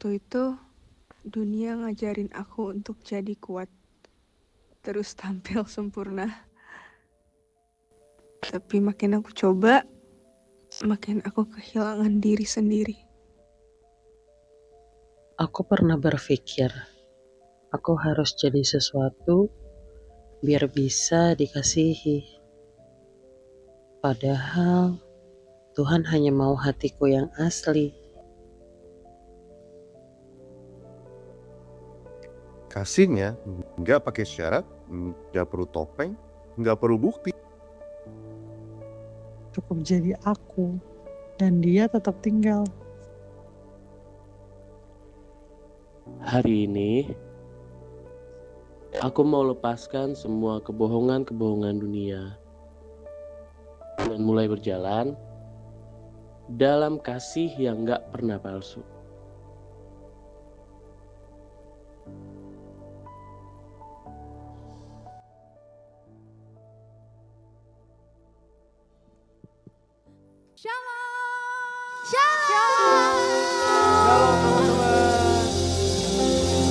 Waktu itu, dunia ngajarin aku untuk jadi kuat, terus tampil sempurna. Tapi makin aku coba, makin aku kehilangan diri sendiri. Aku pernah berpikir, aku harus jadi sesuatu biar bisa dikasihi. Padahal Tuhan hanya mau hatiku yang asli. Kasihnya nggak pakai syarat, nggak perlu topeng, nggak perlu bukti. Cukup jadi aku, dan dia tetap tinggal. Hari ini, aku mau lepaskan semua kebohongan-kebohongan dunia dan mulai berjalan dalam kasih yang gak pernah palsu.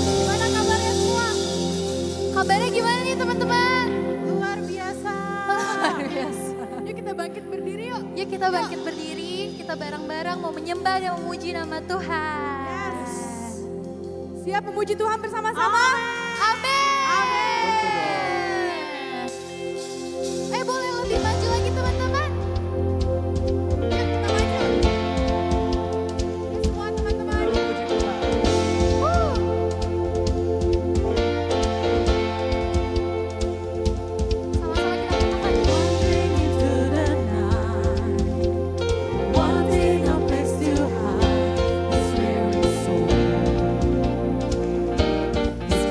Gimana kabarnya semua? Kabarnya gimana nih teman-teman? Luar biasa. Luar biasa. Yuk kita bangkit berdiri yuk. Yuk kita bangkit berdiri, kita bareng-bareng mau menyembah dan memuji nama Tuhan. Yes. Siap memuji Tuhan bersama-sama? Amin. Boleh lebih maju lagi teman-teman? Yuk kita maju. Yuk semua teman-teman. Sama-sama kita maju. It's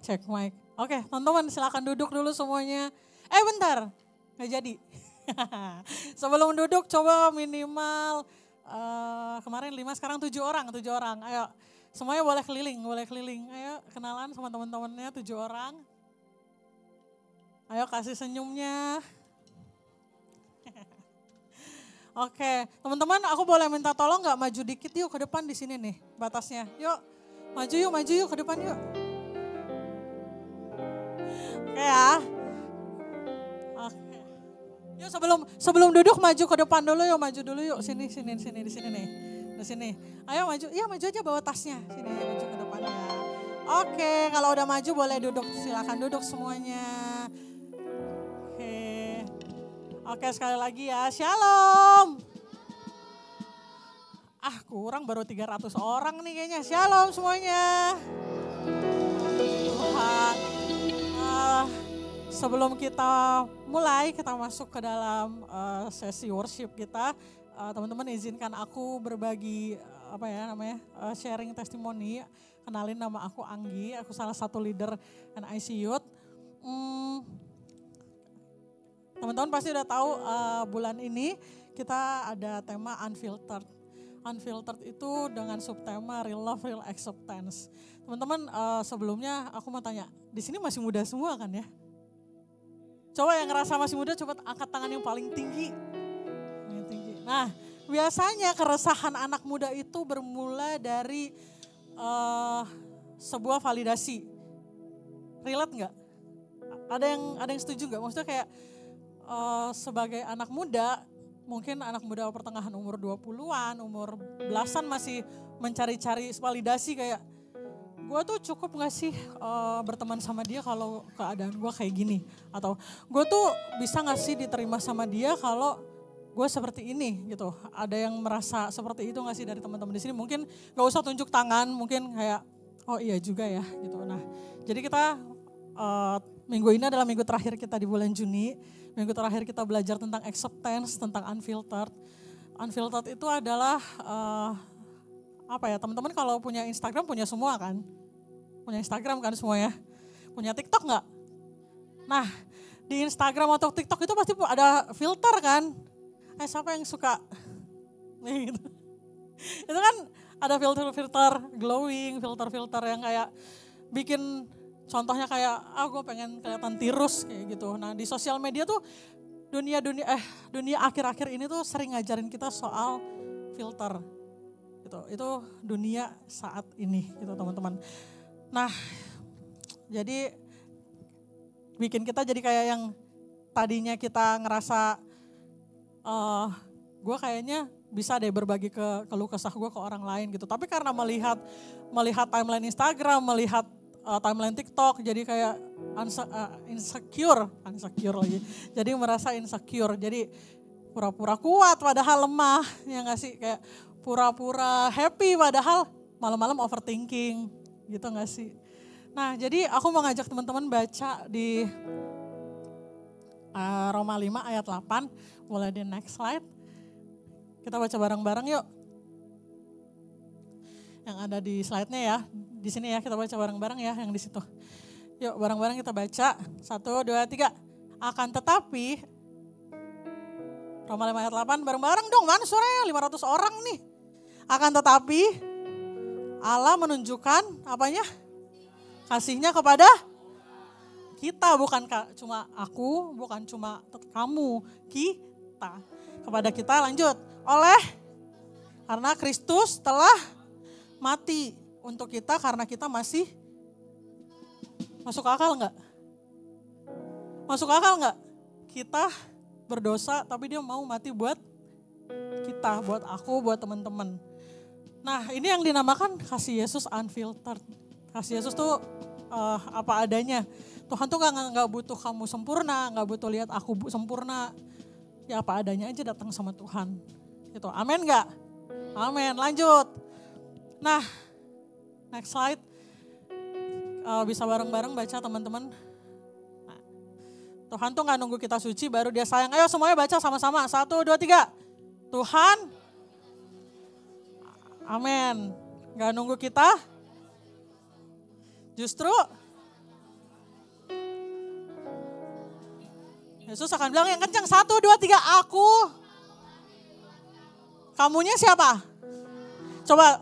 Cek mic. Oke, teman-teman silakan duduk dulu semuanya. Bentar, nggak jadi. Sebelum duduk coba minimal kemarin 5, sekarang 7 orang. Ayo, semuanya boleh keliling. Ayo kenalan sama teman-temannya 7 orang. Ayo kasih senyumnya. Oke, teman-teman aku boleh minta tolong nggak maju dikit yuk ke depan di sini nih batasnya. Yuk, maju yuk ke depan yuk. Oke ya. Oke. Yuk sebelum duduk maju ke depan dulu yuk, maju dulu yuk. Sini di sini nih. Di sini. Ayo maju. Iya maju aja bawa tasnya. Sini maju ke depannya. Oke, kalau udah maju boleh duduk. Silakan duduk semuanya. Oke, sekali lagi ya. Shalom. Kurang baru 300 orang nih kayaknya. Shalom semuanya. Tuhan. Sebelum kita mulai, kita masuk ke dalam sesi worship kita. Teman-teman izinkan aku berbagi sharing testimoni. Kenalin nama aku Anggi, aku salah satu leader NIC Youth. Teman-teman pasti udah tahu bulan ini kita ada tema Unfiltered. Unfiltered itu dengan subtema Real Love, Real Acceptance. Teman-teman sebelumnya aku mau tanya, di sini masih muda semua kan ya? Coba yang ngerasa masih muda coba angkat tangan yang paling tinggi. Nah biasanya keresahan anak muda itu bermula dari sebuah validasi. Relate nggak? Ada yang setuju nggak? Maksudnya kayak sebagai anak muda, mungkin anak muda pertengahan umur 20-an, umur belasan masih mencari-cari validasi kayak gue tuh cukup gak sih berteman sama dia kalau keadaan gue kayak gini, atau gue tuh bisa gak sih diterima sama dia kalau gue seperti ini gitu. Ada yang merasa seperti itu gak sih dari teman-teman di sini? Mungkin gak usah tunjuk tangan, mungkin kayak oh iya juga ya gitu. Nah jadi kita minggu ini adalah minggu terakhir kita di bulan Juni. Minggu terakhir kita belajar tentang acceptance, tentang unfiltered. Unfiltered itu adalah teman-teman kalau punya Instagram punya semua kan? Punya Instagram kan semuanya? Punya TikTok nggak? Nah di Instagram atau TikTok itu pasti ada filter kan? Siapa yang suka? Gitu. Itu kan ada filter-filter glowing, filter-filter yang kayak bikin contohnya kayak, gue pengen kelihatan tirus kayak gitu. Nah di sosial media tuh dunia akhir-akhir ini tuh sering ngajarin kita soal filter. Gitu. Itu dunia saat ini gitu teman-teman. Nah jadi bikin kita jadi kayak yang tadinya kita ngerasa gue kayaknya bisa deh berbagi keluh kesah gue ke orang lain gitu. Tapi karena melihat timeline Instagram, melihat timeline TikTok, jadi kayak insecure lagi. Jadi merasa insecure, jadi pura-pura kuat padahal lemah, ya gak sih? Kayak pura-pura happy padahal malam-malam overthinking, gitu gak sih? Nah jadi aku mau ngajak teman-teman baca di Roma 5 ayat 8, boleh di next slide. Kita baca bareng-bareng yuk. Yang ada di slide-nya ya, di sini ya kita baca bareng-bareng ya yang di situ. Yuk bareng-bareng kita baca, 1, 2, 3. Akan tetapi, Roma 5 ayat 8, bareng-bareng dong, mana suaranya 500 orang nih. Akan tetapi, Allah menunjukkan apanya? Kasihnya kepada kita, bukan cuma aku, bukan cuma kamu, kita. Kepada kita lanjut, karena Kristus telah mati untuk kita karena kita masih masuk akal nggak? Masuk akal nggak? Kita berdosa tapi dia mau mati buat kita, buat aku, buat teman-teman. Nah ini yang dinamakan kasih Yesus unfiltered. Kasih Yesus tuh apa adanya. Tuhan tuh nggak butuh kamu sempurna, nggak butuh lihat aku sempurna. Ya apa adanya aja datang sama Tuhan. Gitu. Amin nggak? Amin. Lanjut. Nah, next slide. Bisa bareng-bareng baca teman-teman. Nah, Tuhan tuh gak nunggu kita suci baru dia sayang. Ayo semuanya baca sama-sama. 1, 2, 3. Tuhan. Amin. Gak nunggu kita. Justru Yesus akan bilang yang kencang, 1, 2, 3, aku. Kamunya siapa? Coba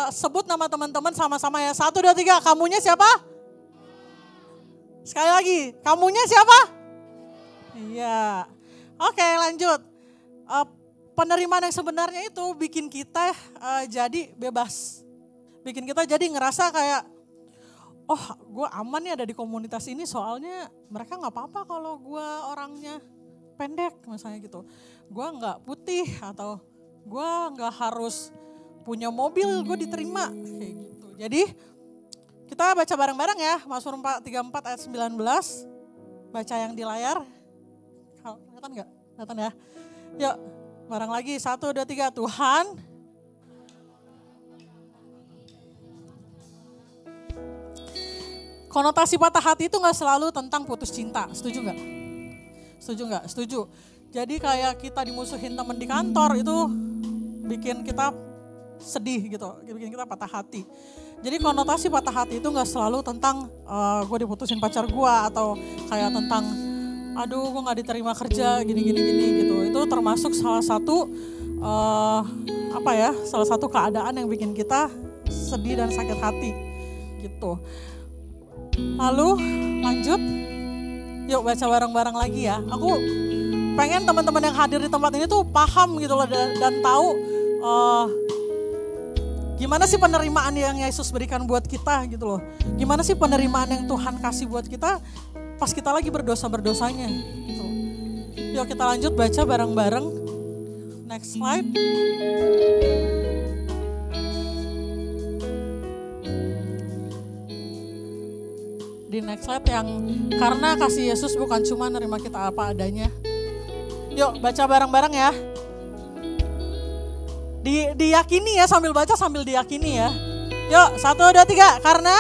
sebut nama teman-teman sama-sama ya. 1, 2, 3, kamunya siapa? Sekali lagi, kamunya siapa? Iya. Oke, lanjut. Penerimaan yang sebenarnya itu bikin kita jadi bebas. Bikin kita jadi ngerasa kayak, oh gue aman nih ada di komunitas ini soalnya mereka gak apa-apa kalau gue orangnya pendek misalnya gitu. Gue gak putih atau gue gak harus punya mobil, gue diterima kayak gitu. Jadi kita baca bareng-bareng ya, Mazmur 34 ayat 19. Baca yang di layar. Kelihatan gak? Kelihatan ya? Yuk bareng lagi, 1, 2, 3, Tuhan. Konotasi patah hati itu gak selalu tentang putus cinta, setuju gak? Setuju gak? Setuju. Jadi kayak kita dimusuhin teman di kantor itu bikin kita sedih gitu, bikin kita patah hati. Jadi konotasi patah hati itu gak selalu tentang gue diputusin pacar gue atau kayak tentang aduh gue gak diterima kerja gini gitu. Itu termasuk salah satu salah satu keadaan yang bikin kita sedih dan sakit hati gitu. Lalu lanjut, yuk baca bareng-bareng lagi ya. Aku pengen teman-teman yang hadir di tempat ini tuh paham gitu loh dan tahu gimana sih penerimaan yang Yesus berikan buat kita gitu loh. Gimana sih penerimaan yang Tuhan kasih buat kita pas kita lagi berdosa-berdosanya gitu. Yuk kita lanjut baca bareng-bareng. Next slide. Di next slide yang karena kasih Yesus bukan cuma nerima kita apa adanya. Yuk baca bareng-bareng ya. Diyakini ya, sambil baca sambil diyakini ya. Yuk 1, 2, 3, karena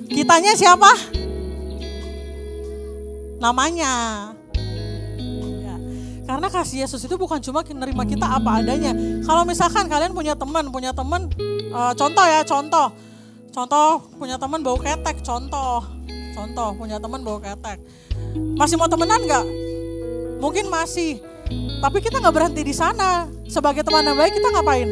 kitanya siapa? Namanya. Ya. Karena kasih Yesus itu bukan cuma menerima kita apa adanya. Kalau misalkan kalian punya teman, contoh punya teman bau ketek, contoh punya teman bau ketek. Masih mau temenan nggak? Mungkin masih, tapi kita nggak berhenti di sana. Sebagai teman yang baik kita ngapain?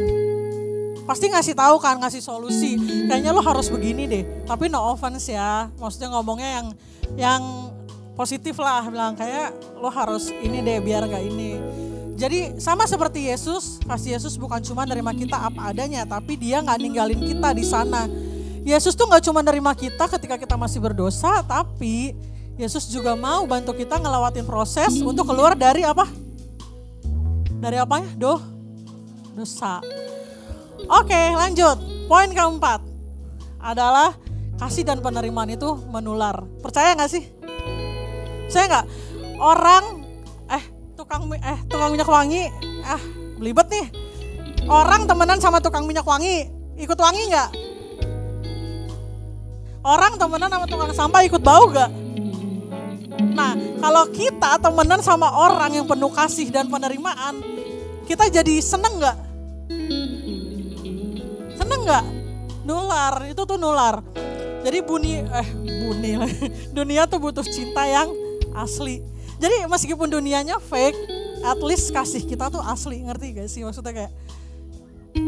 Pasti ngasih tahu kan, ngasih solusi. Kayaknya lo harus begini deh. Tapi no offense ya, maksudnya ngomongnya yang positif lah, bilang kayak lo harus ini deh biar nggak ini. Jadi sama seperti Yesus, kasih Yesus bukan cuma nerima kita apa adanya, tapi dia nggak ninggalin kita di sana. Yesus tuh nggak cuma nerima kita ketika kita masih berdosa, tapi Yesus juga mau bantu kita ngelewatin proses untuk keluar dari apa? Dari apa ya? Dosa. Oke, lanjut. Poin keempat adalah kasih dan penerimaan itu menular. Percaya gak sih? Percaya gak? Orang, tukang minyak wangi, belibet nih. Orang temenan sama tukang minyak wangi, ikut wangi gak? Orang temenan sama tukang sampah ikut bau gak? Nah, kalau kita temenan sama orang yang penuh kasih dan penerimaan, kita jadi seneng gak? Seneng gak? Nular, itu tuh nular. Jadi dunia tuh butuh cinta yang asli. Jadi meskipun dunianya fake, at least kasih kita tuh asli, ngerti gak sih? Maksudnya kayak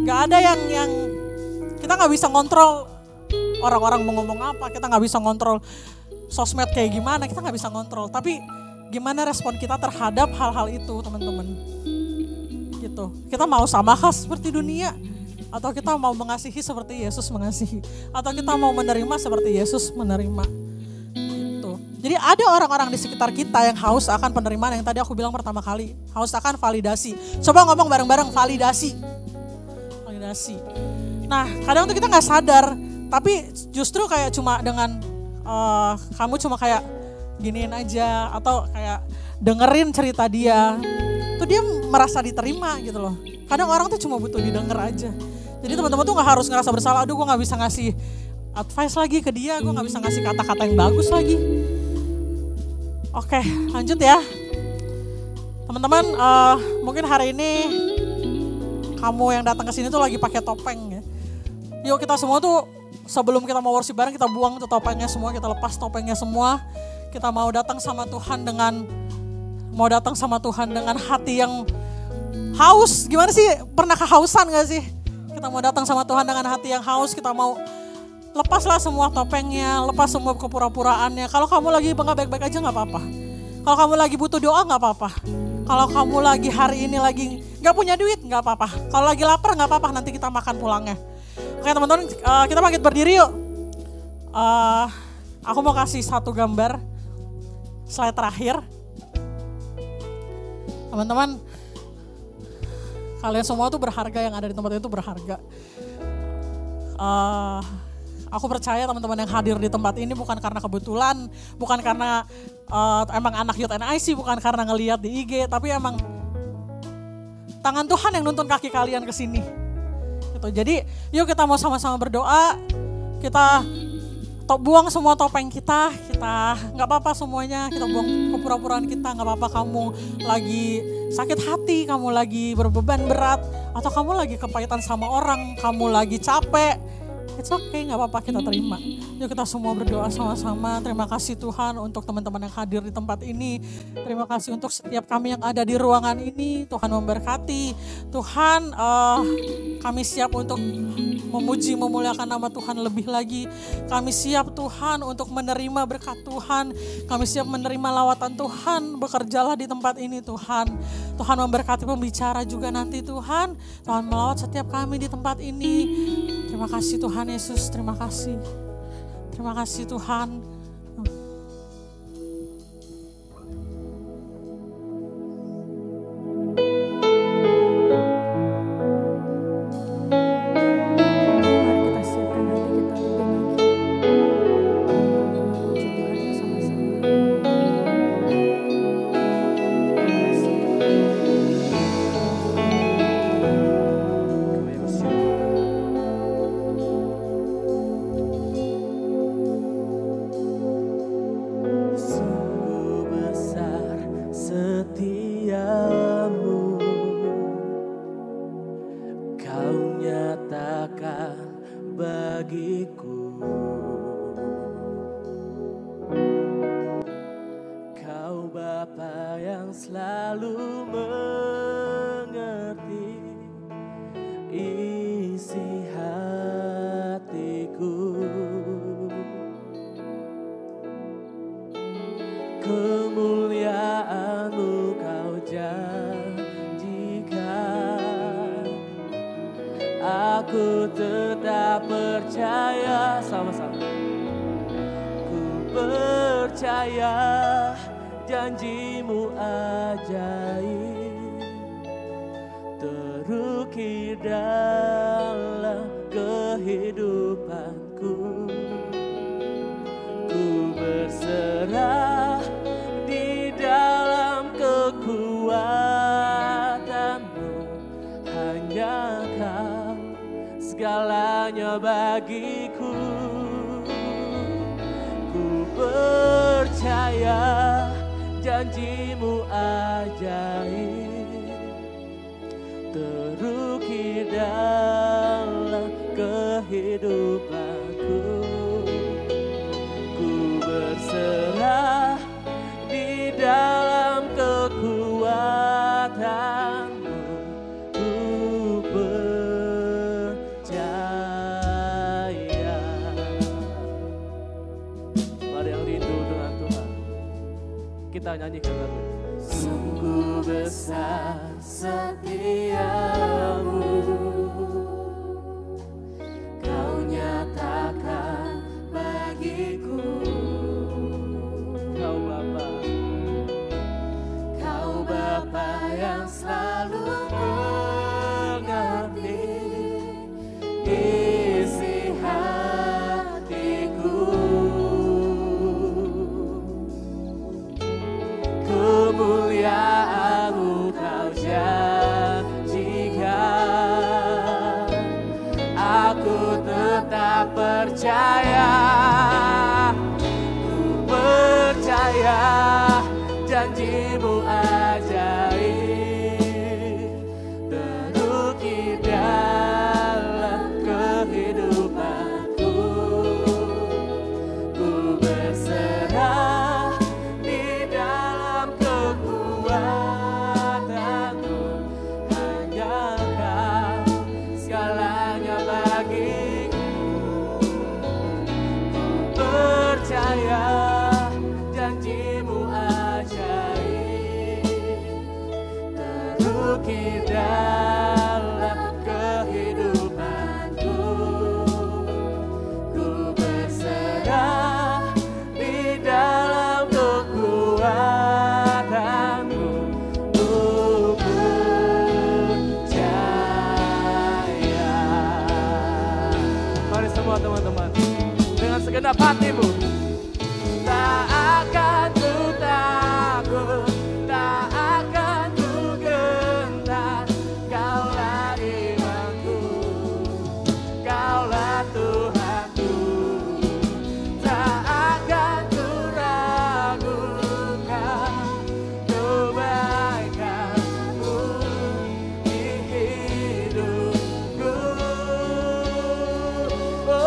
gak ada yang kita gak bisa ngontrol orang-orang mau ngomong apa, kita gak bisa ngontrol sosmed kayak gimana, kita gak bisa ngontrol. Tapi gimana respon kita terhadap hal-hal itu teman-teman. Gitu. Kita mau sama khas seperti dunia, atau kita mau mengasihi seperti Yesus mengasihi, atau kita mau menerima seperti Yesus menerima. Gitu. Jadi ada orang-orang di sekitar kita yang haus akan penerimaan yang tadi aku bilang pertama kali, haus akan validasi. Coba ngomong bareng-bareng, validasi. Nah, kadang tuh kita nggak sadar, tapi justru kayak cuma dengan kamu cuma kayak giniin aja atau kayak dengerin cerita dia, tuh dia merasa diterima gitu loh. Kadang orang tuh cuma butuh didengar aja. Jadi teman-teman tuh gak harus ngerasa bersalah, aduh gue gak bisa ngasih advice lagi ke dia, gue gak bisa ngasih kata-kata yang bagus lagi. Oke, lanjut ya. Teman-teman, mungkin hari ini kamu yang datang ke sini tuh lagi pakai topeng ya. Yuk kita semua tuh sebelum kita mau worship bareng, kita buang tuh topengnya semua, kita lepas topengnya semua. Kita mau datang sama Tuhan dengan hati yang haus. Gimana sih? Pernah kehausan gak sih? Kita mau datang sama Tuhan dengan hati yang haus, kita mau lepaslah semua topengnya, lepas semua kepura-puraannya. Kalau kamu lagi nggak baik-baik aja nggak apa-apa. Kalau kamu lagi butuh doa nggak apa-apa. Kalau kamu lagi hari ini lagi nggak punya duit nggak apa-apa. Kalau lagi lapar nggak apa-apa, nanti kita makan pulangnya. Oke teman-teman, kita bangkit berdiri yuk. Aku mau kasih satu gambar, slide terakhir. Teman-teman, kalian semua tuh berharga, yang ada di tempat itu berharga. Aku percaya teman-teman yang hadir di tempat ini bukan karena kebetulan, bukan karena emang anak Youth NIC, bukan karena ngelihat di IG, tapi emang tangan Tuhan yang nuntun kaki kalian ke sini. Gitu. Jadi yuk kita mau sama-sama berdoa, kita buang semua topeng kita nggak apa-apa semuanya, kita buang kepura-puraan kita, nggak apa-apa kamu lagi sakit hati, kamu lagi berbeban berat, atau kamu lagi kepahitan sama orang, kamu lagi capek, it's okay, nggak apa-apa, kita terima. Yuk kita semua berdoa sama-sama. Terima kasih Tuhan untuk teman-teman yang hadir di tempat ini. Terima kasih untuk setiap kami yang ada di ruangan ini. Tuhan memberkati. Tuhan, kami siap untuk memuji, memuliakan nama Tuhan lebih lagi. Kami siap Tuhan untuk menerima berkat Tuhan. Kami siap menerima lawatan Tuhan. Bekerjalah di tempat ini Tuhan. Tuhan memberkati pembicara juga nanti Tuhan. Tuhan melawat setiap kami di tempat ini. Terima kasih Tuhan Yesus, terima kasih. Terima kasih Tuhan. Aku tetap percaya, sama-sama. Ku percaya janjimu ajaib, terukir dalam kehidupanku. Ku berserah di dalam kekuatanmu, hanya Kau segalanya bagiku. Ku percaya janjimu ajaib, terukir dalam kehidupanku. Ku berserah di dalam kekuatanmu. Ku percaya. Mari yang rindu dengan Tuhan, kita nyanyikan lagu. Sungguh besar setiamu, Kau nyatakan bagiku. Kau Bapa, Kau Bapa yang selalu mengerti isi hatiku. Kemuliaan-Mu Kau janjikan, aku tetap percaya. Ku percaya janjimu ajaib, terukir dalam kehidupanku. memasuki dalam kehidupanku. Ku berserah di dalam kekuatanmu. Ku percaya. Mari semua teman-teman, dengan segenap hatimu. Tak akan ku takut, tak akan ku gentar. Kaulah imanku, Kaulah Tuhanku. Tak akan ku ragukan kebaikan-Mu di hidupku. Oh,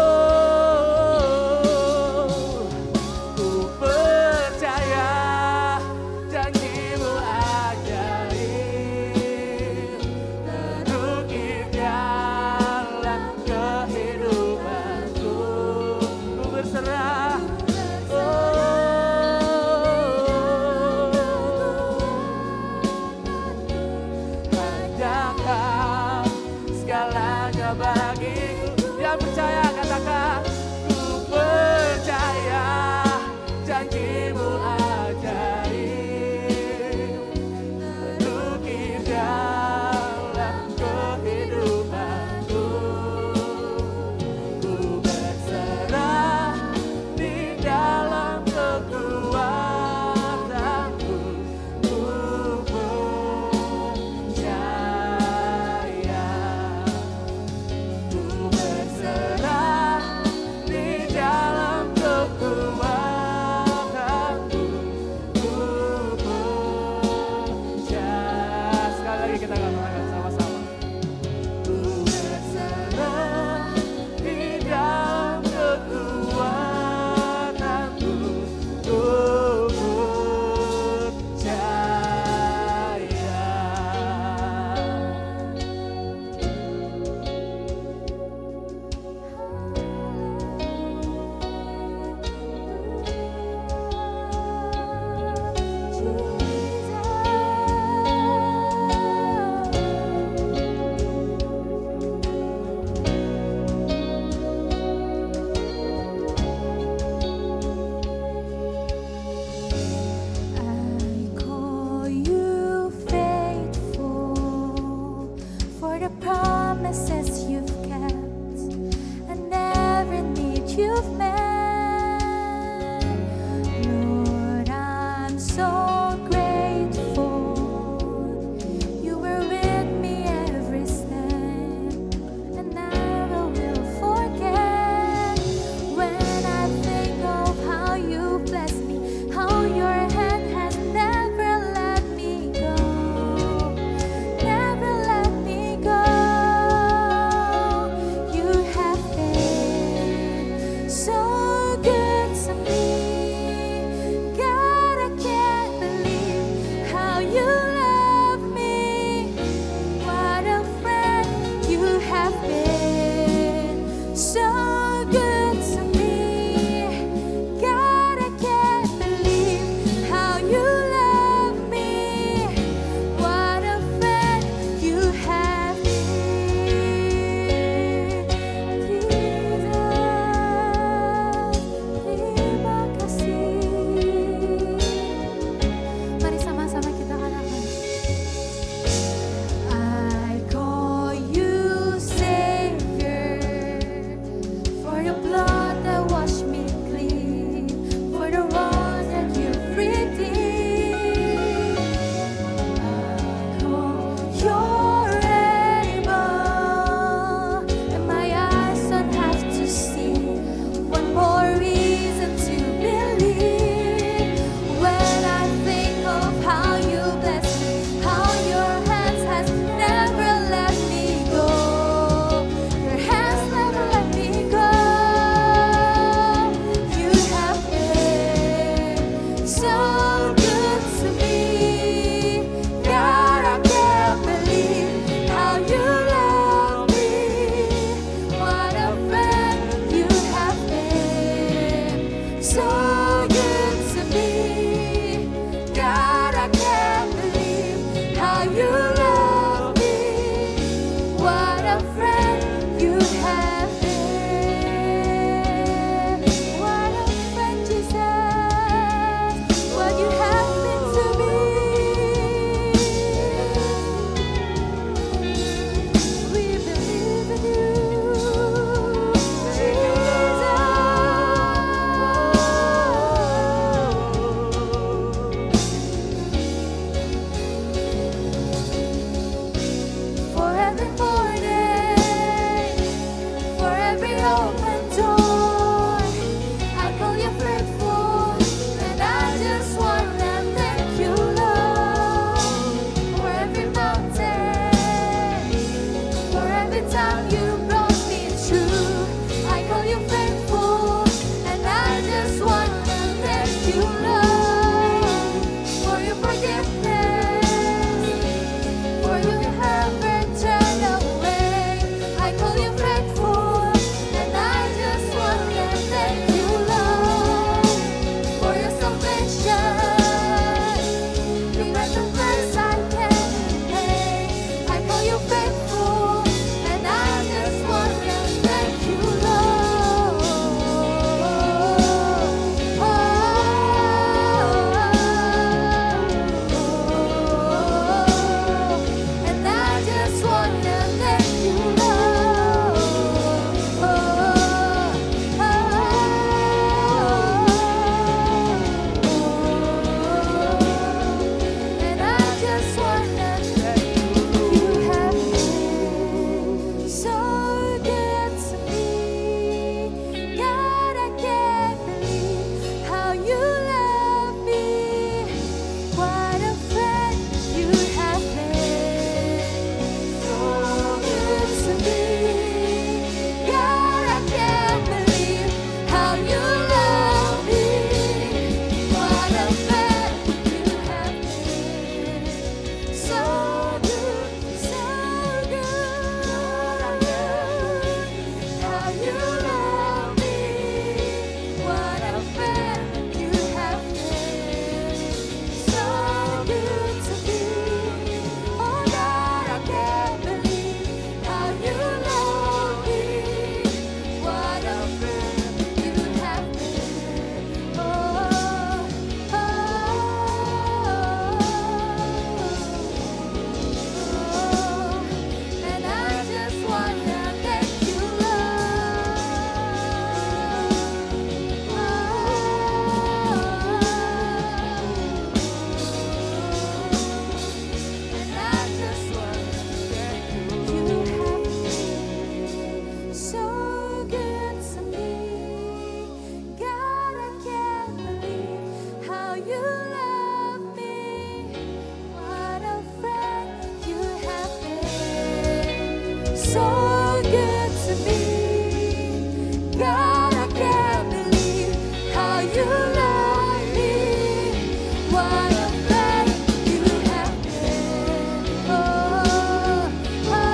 so good to me. God, I can't believe how you love me. What a friend you have been. Oh, oh,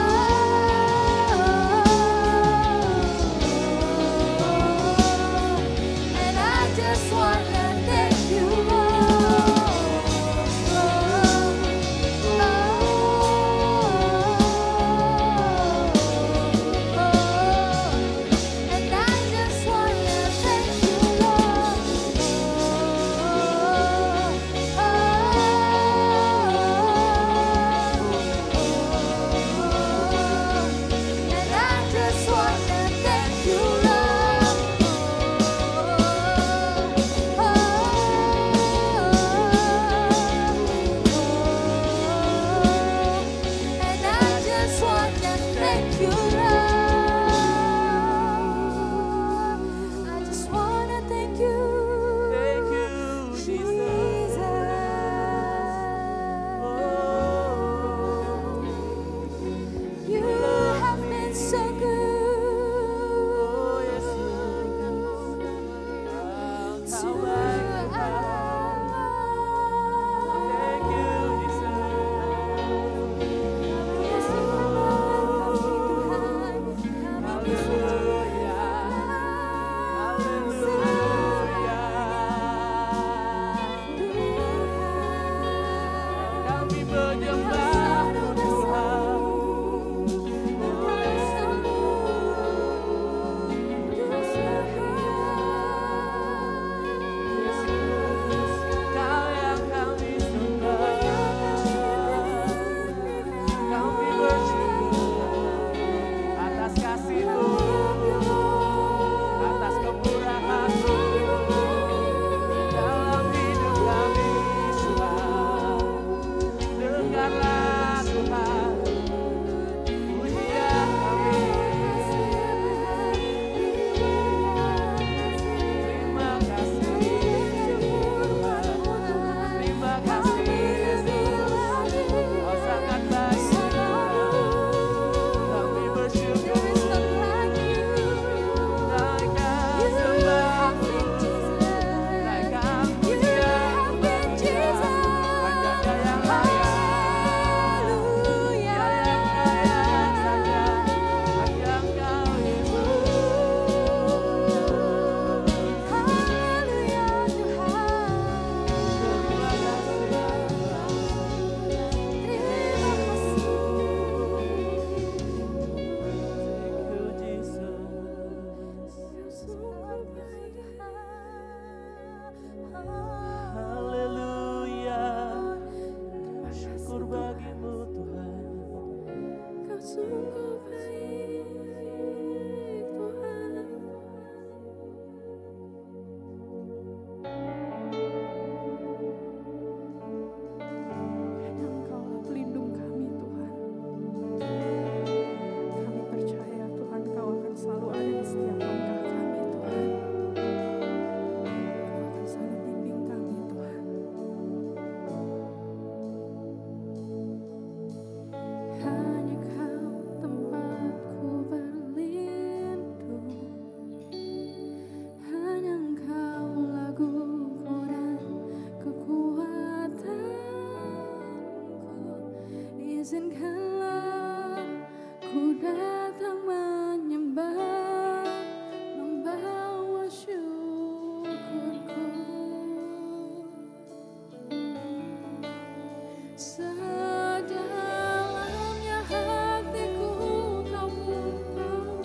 and I just wanna thank you, and I just wanna thank you, and I just wanna thank you, and I just wanna thank you, I just wanna thank you, Jesus. You have been so good to Kami menyembah-Mu Tuhan. Kau yang kami sembah. Kami bersyukur atas kasih-Mu, atas kemurahan-Mu dalam hidup kami, Tuhan. Dengarlah Tuhan pujian kami. Terima kasih Tuhan. Terima kasih Yesus. Kau sangat baik Tuhan. Kami bersyukur. Naikkan sembah-Mu, naikkan pujian, hanya yang layak. Haleluya, syukur bagimu Tuhan. Kau sungguh baik, Tuhan. Engkaulah pelindung kami, Tuhan. Kami percaya, Tuhan, Kau akan selalu ada di setiap langkah kami, Tuhan. Kau akan selalu bimbing kami, Tuhan. Hanya Kau tempatku berlindung. Hanya Engkau laguku dan kekuatanku. Izinkanlah ku datang menyembah, membawa syukurku. Sedalamnya hatiku Kau tahu.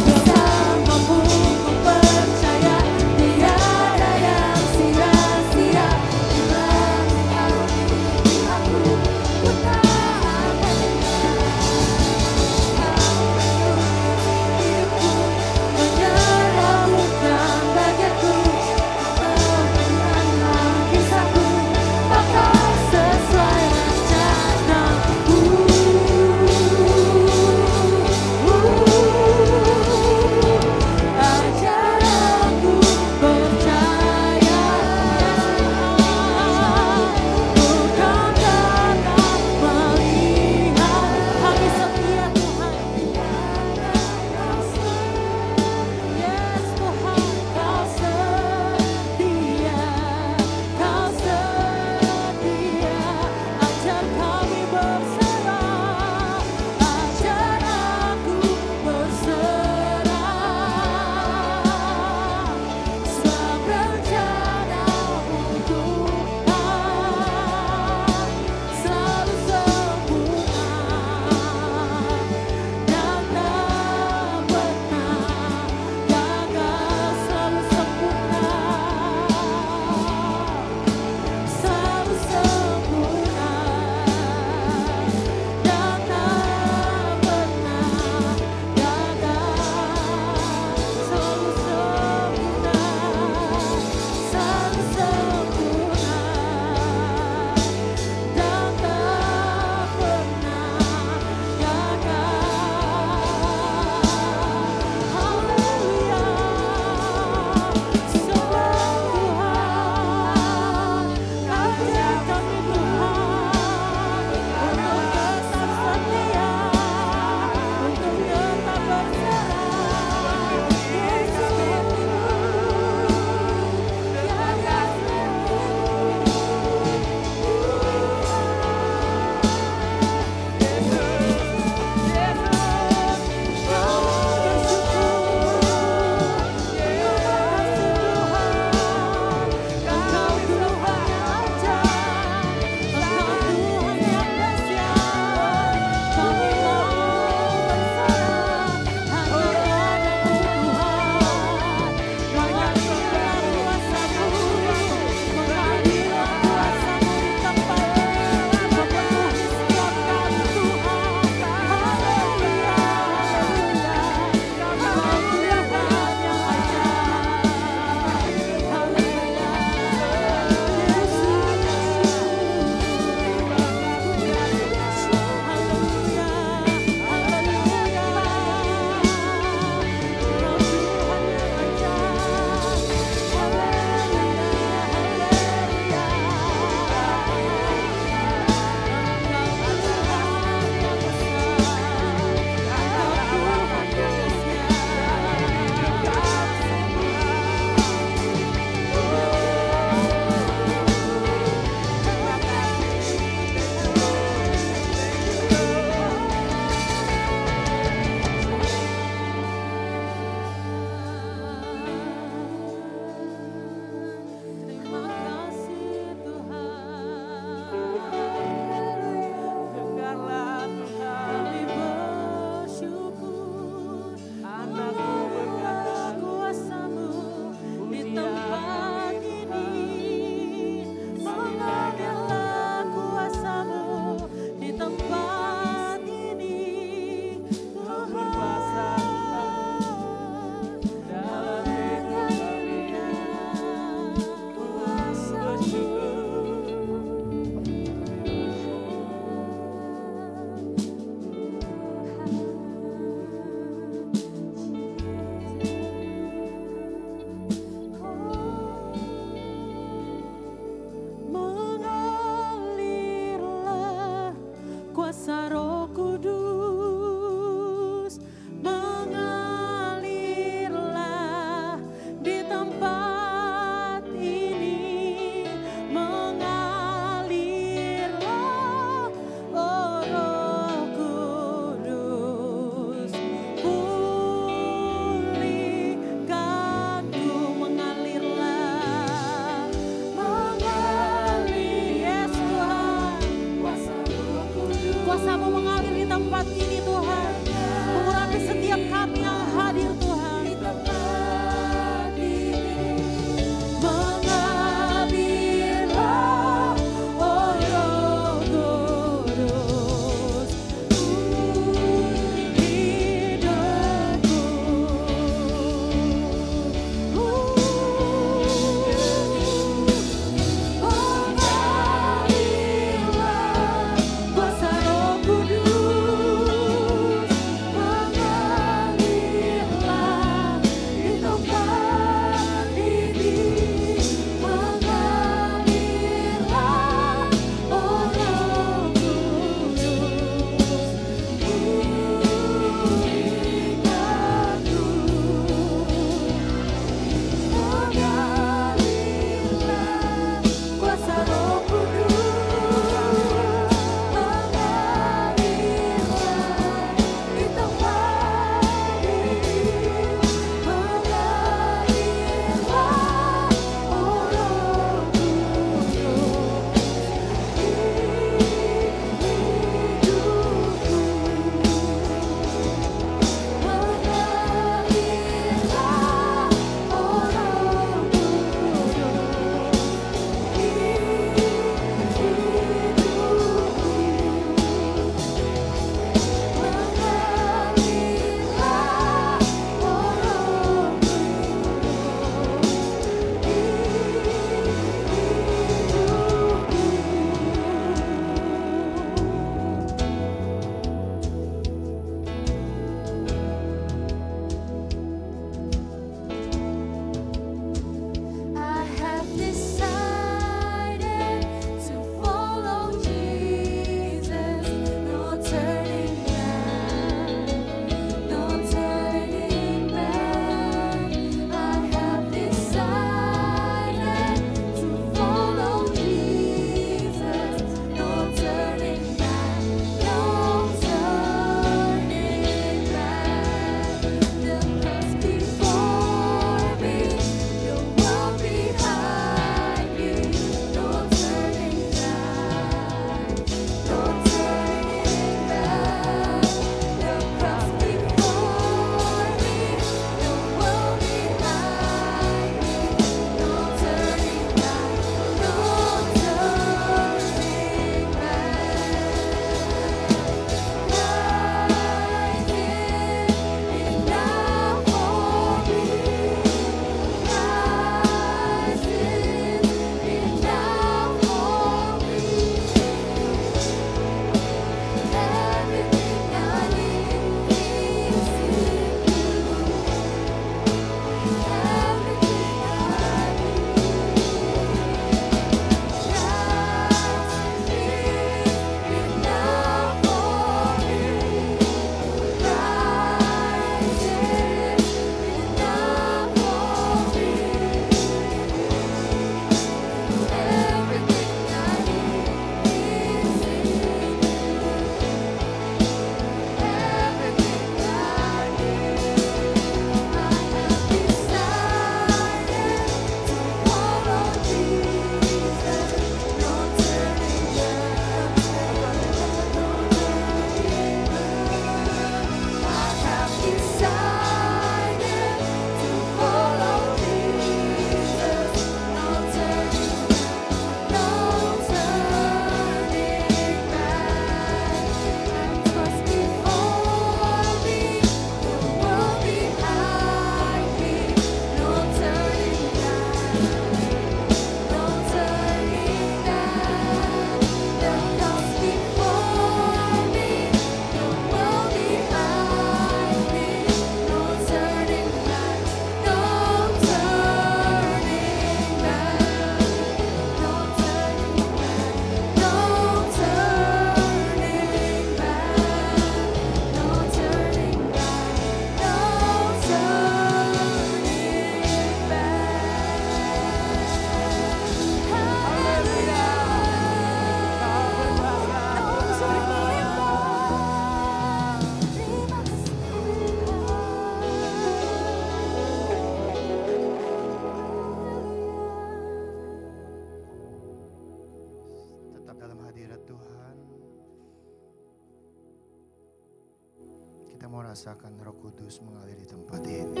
Kita mau rasakan Roh Kudus mengalir di tempat ini.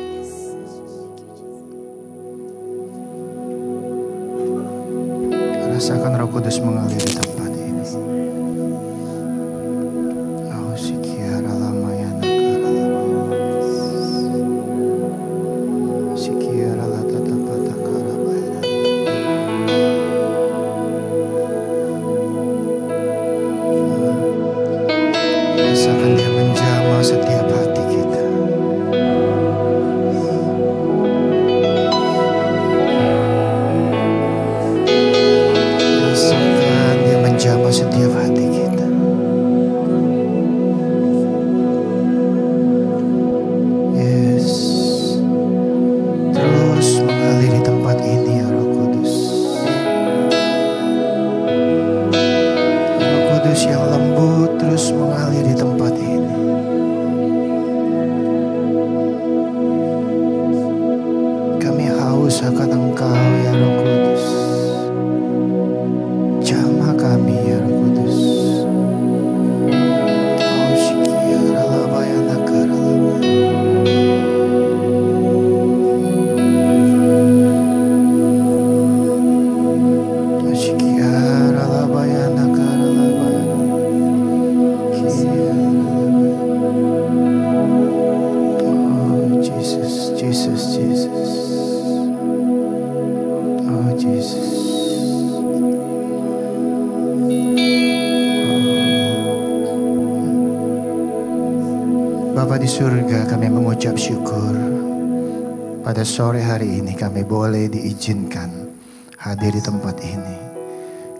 Rasakan Roh Kudus mengalir di tempat ini. Oh, sikiara lamayana karalama. Sikiara latatapata karabayana. Rasakan dia menjamah setiap hati kita. Rasakan dia menjamah setiap hati kita. Yes. Terus mengalir di tempat ini ya Roh Kudus. Roh Kudus yang lembut terus mengalir di tempat ini. Kami haus akan Engkau ya Roh Kudus. Jamah kami ya Roh Kudus. Oh shikiara labayana karalama. Oh shikiara labayana karalama. Oh Jesus, Jesus, Jesus. Oh Jesus. Bapa di surga, kami mengucap syukur pada sore hari ini kami boleh diizinkan hadir di tempat ini.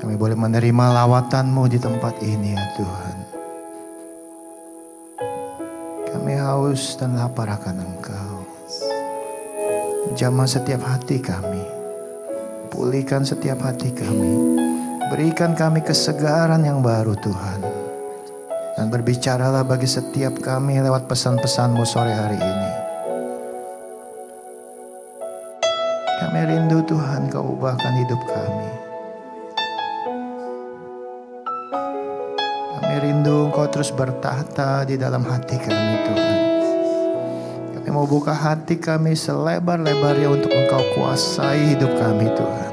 Kami boleh menerima lawatan-Mu di tempat ini ya Tuhan. Kami haus dan lapar akan Engkau. Jamah setiap hati kami. Pulihkan setiap hati kami. Berikan kami kesegaran yang baru Tuhan. Dan berbicaralah bagi setiap kami lewat pesan-pesan-Mu sore hari ini. Kami rindu Tuhan Kau ubahkan hidup kami. Kami rindu Engkau terus bertahta di dalam hati kami Tuhan. Kami mau buka hati kami selebar-lebarnya untuk Engkau kuasai hidup kami Tuhan.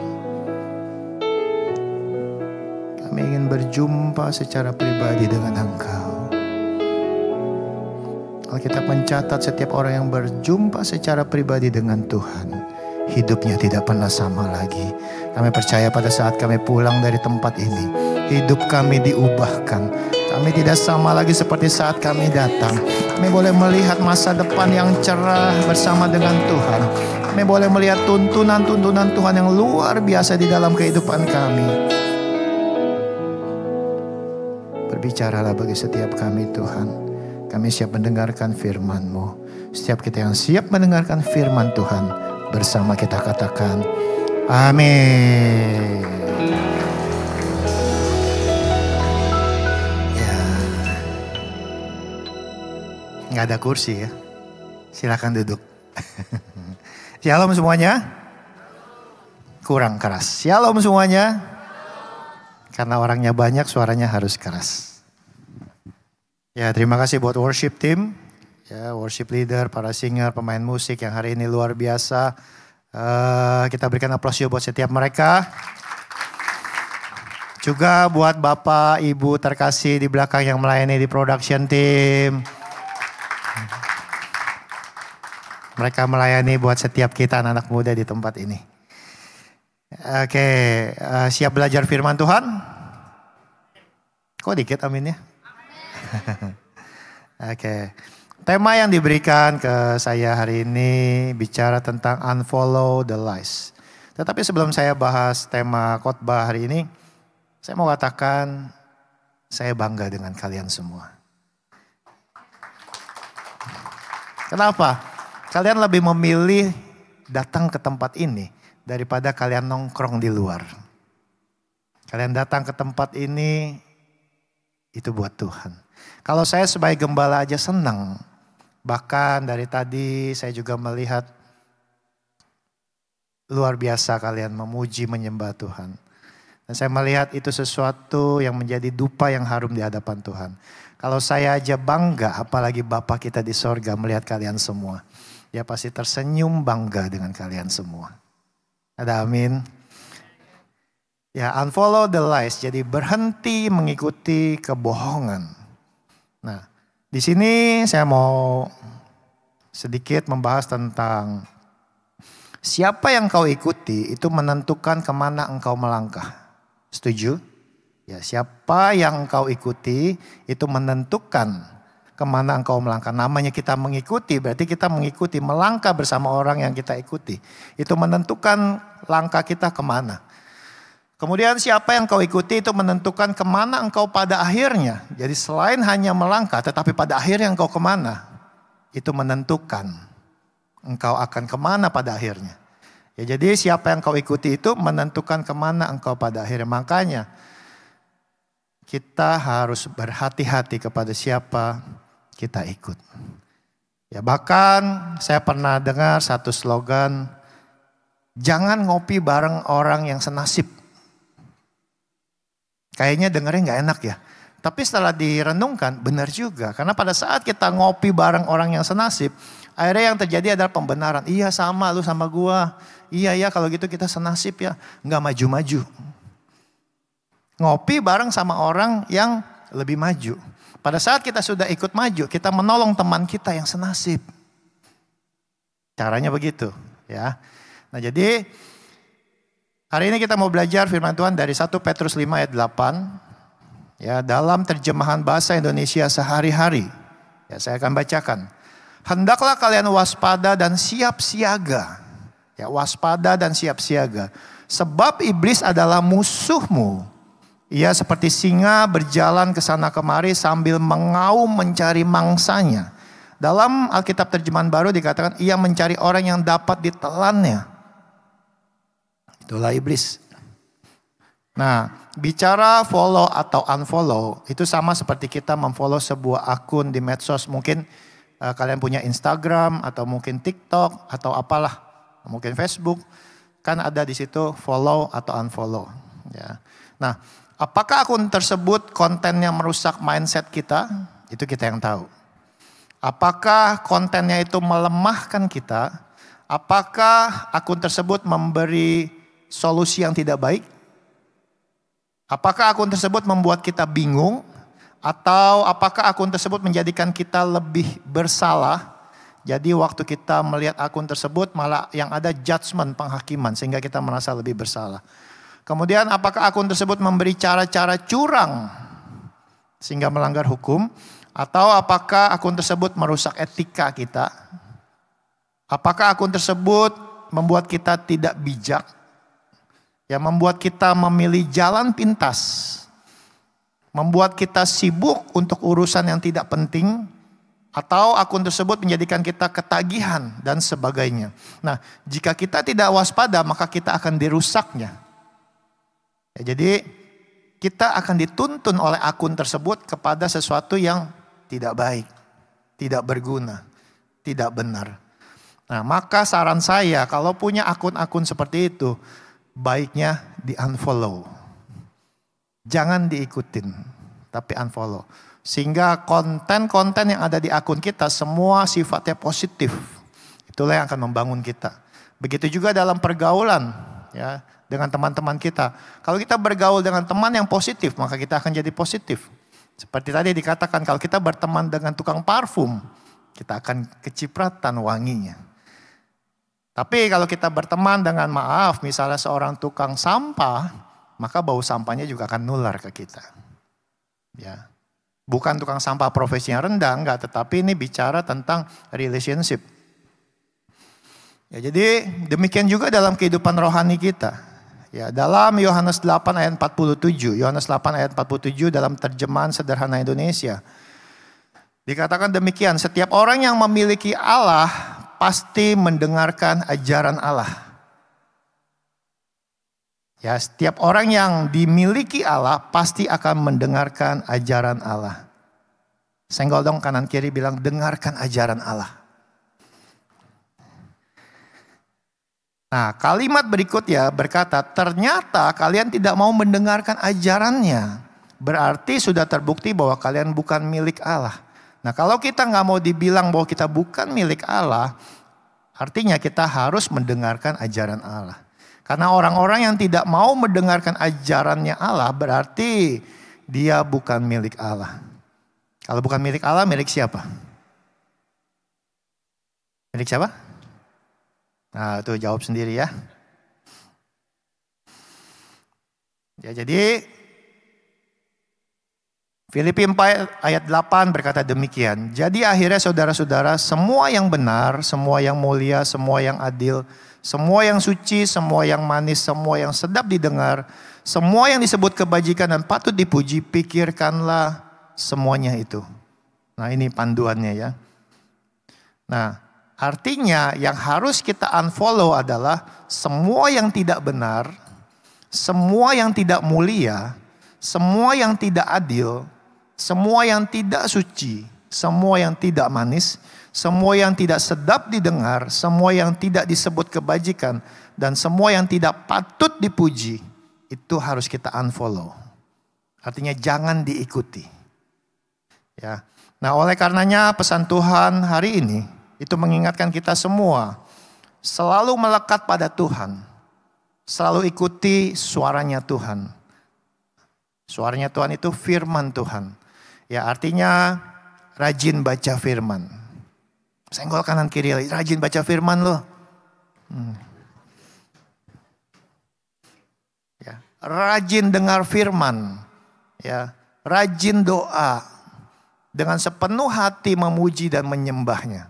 Kami ingin berjumpa secara pribadi dengan Engkau. Alkitab mencatat setiap orang yang berjumpa secara pribadi dengan Tuhan, hidupnya tidak pernah sama lagi. Kami percaya pada saat kami pulang dari tempat ini, hidup kami diubahkan. Kami tidak sama lagi seperti saat kami datang. Kami boleh melihat masa depan yang cerah bersama dengan Tuhan. Kami boleh melihat tuntunan-tuntunan Tuhan yang luar biasa di dalam kehidupan kami. Berbicaralah bagi setiap kami Tuhan. Kami siap mendengarkan firman-Mu. Setiap kita yang siap mendengarkan firman Tuhan, bersama kita katakan, amin. Ya, nggak ada kursi ya. Silakan duduk. Shalom semuanya. Kurang keras. Shalom semuanya. Karena orangnya banyak, suaranya harus keras. Ya, terima kasih buat worship team, ya, worship leader, para singer, pemain musik yang hari ini luar biasa. Kita berikan aplaus buat setiap mereka. Juga buat Bapak, Ibu terkasih di belakang yang melayani di production team. Mereka melayani buat setiap kita anak-anak muda di tempat ini. Oke, siap belajar firman Tuhan? Kok dikit aminnya? Oke. Tema yang diberikan ke saya hari ini bicara tentang unfollow the lies. Tetapi sebelum saya bahas tema khotbah hari ini, saya mau katakan saya bangga dengan kalian semua. Kenapa? Kalian lebih memilih datang ke tempat ini daripada kalian nongkrong di luar. Kalian datang ke tempat ini itu buat Tuhan. Kalau saya sebagai gembala aja senang. Bahkan dari tadi saya juga melihat luar biasa kalian memuji menyembah Tuhan. Dan saya melihat itu sesuatu yang menjadi dupa yang harum di hadapan Tuhan. Kalau saya aja bangga, apalagi Bapa kita di sorga melihat kalian semua. Dia pasti tersenyum bangga dengan kalian semua. Ada amin. Ya, unfollow the lies. Jadi berhenti mengikuti kebohongan. Nah, di sini saya mau sedikit membahas tentang siapa yang kau ikuti itu menentukan kemana engkau melangkah. Setuju? Ya, siapa yang engkau ikuti itu menentukan kemana engkau melangkah. Namanya kita mengikuti, berarti kita mengikuti, melangkah bersama orang yang kita ikuti. Itu menentukan langkah kita kemana. Kemudian siapa yang kau ikuti itu menentukan kemana engkau pada akhirnya. Jadi selain hanya melangkah, tetapi pada akhirnya engkau kemana. Itu menentukan engkau akan kemana pada akhirnya. Ya, jadi siapa yang kau ikuti itu menentukan kemana engkau pada akhirnya. Makanya kita harus berhati-hati kepada siapa kita ikut. Ya, bahkan saya pernah dengar satu slogan, jangan ngopi bareng orang yang senasib. Kayaknya dengarnya gak enak ya. Tapi setelah direnungkan benar juga. Karena pada saat kita ngopi bareng orang yang senasib, akhirnya yang terjadi adalah pembenaran. Iya sama lu sama gua. Iya ya kalau gitu kita senasib ya. Gak maju-maju. Ngopi bareng sama orang yang lebih maju. Pada saat kita sudah ikut maju, kita menolong teman kita yang senasib. Caranya begitu ya. Nah jadi hari ini kita mau belajar firman Tuhan dari 1 Petrus 5 ayat 8. Ya, dalam terjemahan bahasa Indonesia sehari-hari. Ya, saya akan bacakan. Hendaklah kalian waspada dan siap siaga. Ya, waspada dan siap siaga. Sebab iblis adalah musuhmu. Ia seperti singa berjalan ke sana kemari sambil mengaum mencari mangsanya. Dalam Alkitab terjemahan baru dikatakan ia mencari orang yang dapat ditelannya. Itulah iblis. Nah, bicara follow atau unfollow itu sama seperti kita memfollow sebuah akun di medsos. Mungkin kalian punya Instagram atau mungkin TikTok atau apalah, mungkin Facebook. Kan ada di situ follow atau unfollow. Ya. Nah, apakah akun tersebut kontennya merusak mindset kita? Itu kita yang tahu. Apakah kontennya itu melemahkan kita? Apakah akun tersebut memberi solusi yang tidak baik? Apakah akun tersebut membuat kita bingung? Atau apakah akun tersebut menjadikan kita lebih bersalah? Jadi waktu kita melihat akun tersebut malah yang ada judgement, penghakiman sehingga kita merasa lebih bersalah. Kemudian apakah akun tersebut memberi cara-cara curang sehingga melanggar hukum? Atau apakah akun tersebut merusak etika kita? Apakah akun tersebut membuat kita tidak bijak? Ya, membuat kita memilih jalan pintas. Membuat kita sibuk untuk urusan yang tidak penting. Atau akun tersebut menjadikan kita ketagihan dan sebagainya. Nah, jika kita tidak waspada maka kita akan dirusaknya. Ya, jadi kita akan dituntun oleh akun tersebut kepada sesuatu yang tidak baik, tidak berguna, tidak benar. Nah, maka saran saya kalau punya akun-akun seperti itu, baiknya di-unfollow. Jangan diikutin, tapi unfollow. Sehingga konten-konten yang ada di akun kita semua sifatnya positif. Itulah yang akan membangun kita. Begitu juga dalam pergaulan ya, dengan teman-teman kita. Kalau kita bergaul dengan teman yang positif, maka kita akan jadi positif. Seperti tadi dikatakan kalau kita berteman dengan tukang parfum, kita akan kecipratan wanginya. Tapi kalau kita berteman dengan maaf, misalnya seorang tukang sampah, maka bau sampahnya juga akan nular ke kita. Ya. Bukan tukang sampah profesi yang rendah, enggak, tetapi ini bicara tentang relationship. Ya, jadi demikian juga dalam kehidupan rohani kita. Ya, dalam Yohanes 8 ayat 47, Yohanes 8 ayat 47 dalam terjemahan sederhana Indonesia. Dikatakan demikian, setiap orang yang memiliki Allah pasti mendengarkan ajaran Allah. Ya, setiap orang yang dimiliki Allah pasti akan mendengarkan ajaran Allah. Senggol dong kanan kiri bilang dengarkan ajaran Allah. Nah, kalimat berikutnya berkata, ternyata kalian tidak mau mendengarkan ajarannya. Berarti sudah terbukti bahwa kalian bukan milik Allah. Nah, kalau kita nggak mau dibilang bahwa kita bukan milik Allah, artinya kita harus mendengarkan ajaran Allah. Karena orang-orang yang tidak mau mendengarkan ajarannya Allah, berarti dia bukan milik Allah. Kalau bukan milik Allah, milik siapa? Milik siapa? Nah, itu jawab sendiri ya. Ya, jadi Filipi 4 ayat 8 berkata demikian. Jadi akhirnya saudara-saudara, semua yang benar, semua yang mulia, semua yang adil, semua yang suci, semua yang manis, semua yang sedap didengar, semua yang disebut kebajikan dan patut dipuji, pikirkanlah semuanya itu. Nah, ini panduannya ya. Nah, artinya yang harus kita unfollow adalah semua yang tidak benar, semua yang tidak mulia, semua yang tidak adil, semua yang tidak suci, semua yang tidak manis, semua yang tidak sedap didengar, semua yang tidak disebut kebajikan, dan semua yang tidak patut dipuji, itu harus kita unfollow. Artinya jangan diikuti. Ya. Nah, oleh karenanya pesan Tuhan hari ini itu mengingatkan kita semua selalu melekat pada Tuhan. Selalu ikuti suaranya Tuhan. Suaranya Tuhan itu firman Tuhan. Ya, artinya rajin baca firman. Senggol kanan kiri, rajin baca firman loh. Ya, rajin dengar firman. Ya, rajin doa. Dengan sepenuh hati memuji dan menyembahnya.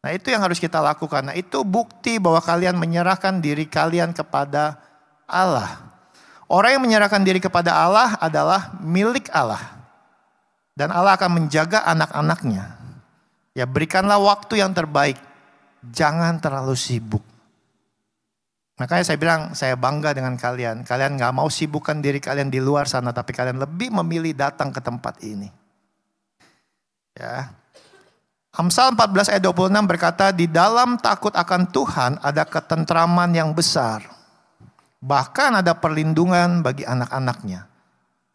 Nah, itu yang harus kita lakukan. Nah, itu bukti bahwa kalian menyerahkan diri kalian kepada Allah. Orang yang menyerahkan diri kepada Allah adalah milik Allah. Dan Allah akan menjaga anak-anaknya. Ya, berikanlah waktu yang terbaik. Jangan terlalu sibuk. Makanya saya bilang, saya bangga dengan kalian. Kalian gak mau sibukkan diri kalian di luar sana, tapi kalian lebih memilih datang ke tempat ini. Ya. Amsal 14 ayat 26 berkata, di dalam takut akan Tuhan ada ketentraman yang besar. Bahkan ada perlindungan bagi anak-anaknya.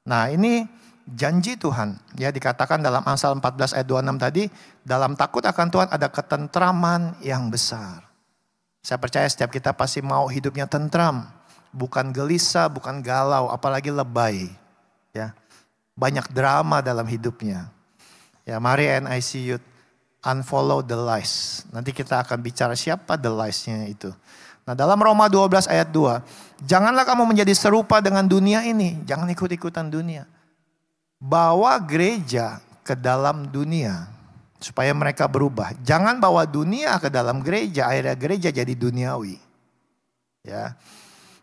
Nah, ini janji Tuhan. Ya, dikatakan dalam Amsal 14 ayat 26 tadi, dalam takut akan Tuhan ada ketentraman yang besar. Saya percaya setiap kita pasti mau hidupnya tentram. Bukan gelisah, bukan galau, apalagi lebay. Ya. Banyak drama dalam hidupnya. Ya, mari NIC Youth unfollow the lies. Nanti kita akan bicara siapa the lies-nya itu. Nah, dalam Roma 12 ayat 2, janganlah kamu menjadi serupa dengan dunia ini. Jangan ikut-ikutan dunia. Bawa gereja ke dalam dunia supaya mereka berubah. Jangan bawa dunia ke dalam gereja, akhirnya gereja jadi duniawi. Ya.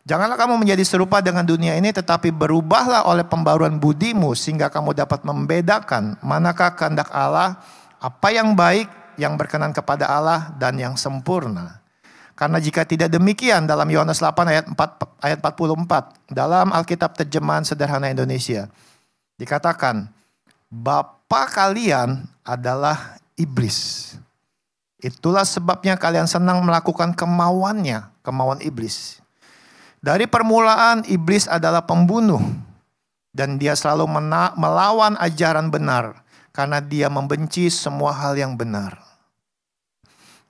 Janganlah kamu menjadi serupa dengan dunia ini, tetapi berubahlah oleh pembaruan budimu sehingga kamu dapat membedakan manakah kehendak Allah, apa yang baik, yang berkenan kepada Allah, dan yang sempurna. Karena jika tidak demikian, dalam Yohanes 8 ayat 44, dalam Alkitab terjemahan sederhana Indonesia, dikatakan, Bapa kalian adalah iblis. Itulah sebabnya kalian senang melakukan kemauannya, kemauan iblis. Dari permulaan iblis adalah pembunuh dan dia selalu melawan ajaran benar karena dia membenci semua hal yang benar.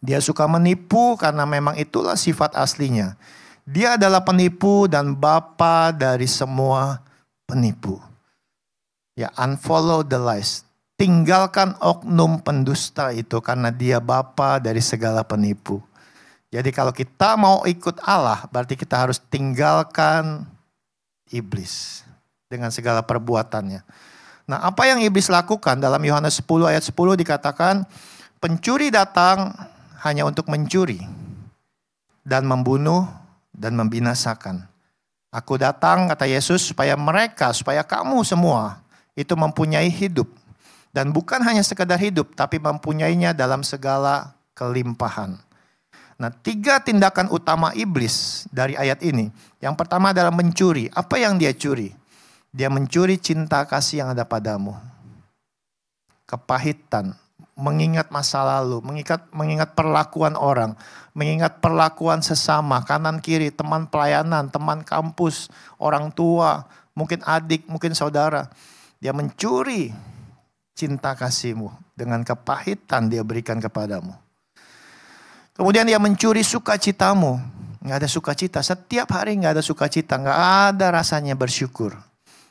Dia suka menipu karena memang itulah sifat aslinya. Dia adalah penipu dan bapa dari semua penipu. Ya, unfollow the lies. Tinggalkan oknum pendusta itu karena dia bapa dari segala penipu. Jadi kalau kita mau ikut Allah, berarti kita harus tinggalkan iblis dengan segala perbuatannya. Nah, apa yang iblis lakukan? Dalam Yohanes 10 ayat 10 dikatakan, pencuri datang hanya untuk mencuri dan membunuh dan membinasakan. Aku datang, kata Yesus, supaya kamu semua itu mempunyai hidup. Dan bukan hanya sekedar hidup, tapi mempunyainya dalam segala kelimpahan. Nah, 3 tindakan utama iblis dari ayat ini. Yang pertama adalah mencuri. Apa yang dia curi? Dia mencuri cinta kasih yang ada padamu. Kepahitan, mengingat masa lalu, mengingat perlakuan orang, mengingat perlakuan sesama, kanan kiri, teman pelayanan, teman kampus, orang tua, mungkin adik, mungkin saudara. Dia mencuri cinta kasihmu, dengan kepahitan dia berikan kepadamu. Kemudian dia mencuri sukacitamu. Nggak ada sukacita, setiap hari nggak ada sukacita, nggak ada rasanya bersyukur.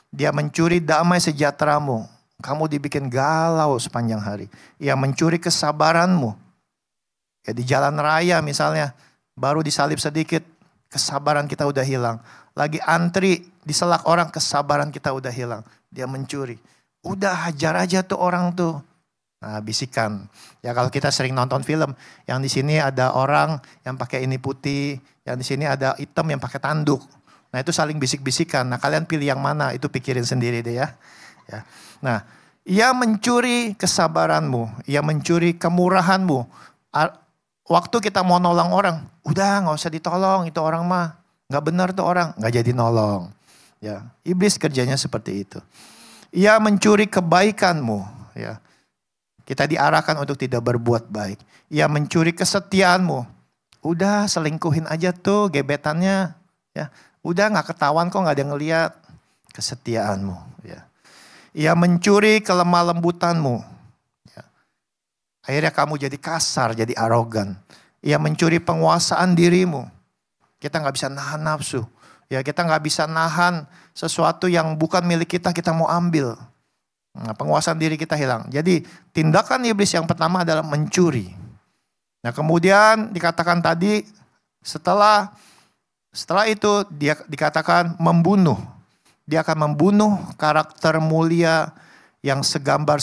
Dia mencuri damai sejahteramu. Kamu dibikin galau sepanjang hari. Ia mencuri kesabaranmu. Ya, di jalan raya misalnya, baru disalib sedikit, kesabaran kita udah hilang. Lagi antri, diselak orang, kesabaran kita udah hilang. Dia mencuri. Udah hajar aja tuh orang tuh. Nah, bisikan. Ya kalau kita sering nonton film, yang di sini ada orang yang pakai ini putih, yang di sini ada hitam yang pakai tanduk. Nah itu saling bisik-bisikan. Nah kalian pilih yang mana, itu pikirin sendiri deh ya. Nah, ia mencuri kesabaranmu, ia mencuri kemurahanmu. Waktu kita mau nolong orang, udah nggak usah ditolong, itu orang mah nggak benar tuh orang, nggak jadi nolong. Ya, iblis kerjanya seperti itu. Ia mencuri kebaikanmu, ya. Kita diarahkan untuk tidak berbuat baik. Ia mencuri kesetiaanmu. Udah selingkuhin aja tuh gebetannya, ya. Udah nggak ketahuan kok, nggak ada yang ngeliat kesetiaanmu, ya. Ia mencuri kelemah lembutanmu. Ya. Akhirnya kamu jadi kasar, jadi arogan. Ia mencuri penguasaan dirimu. Kita nggak bisa nahan nafsu. Ya, kita nggak bisa nahan sesuatu yang bukan milik kita, kita mau ambil. Nah, penguasaan diri kita hilang. Jadi tindakan iblis yang pertama adalah mencuri. Nah kemudian dikatakan tadi setelah itu dia dikatakan membunuh. Dia akan membunuh karakter mulia yang segambar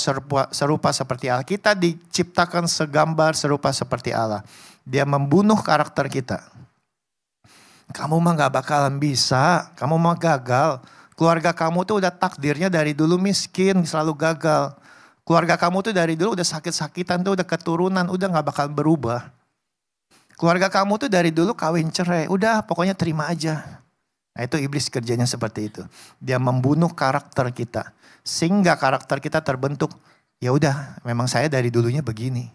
serupa seperti Allah. Kita diciptakan segambar serupa seperti Allah. Dia membunuh karakter kita. Kamu mah gak bakalan bisa, kamu mah gagal. Keluarga kamu tuh udah takdirnya dari dulu miskin, selalu gagal. Keluarga kamu tuh dari dulu udah sakit-sakitan, tuh udah keturunan, udah gak bakal berubah. Keluarga kamu tuh dari dulu kawin cerai, udah pokoknya terima aja. Nah itu iblis kerjanya seperti itu. Dia membunuh karakter kita. Sehingga karakter kita terbentuk, ya udah memang saya dari dulunya begini.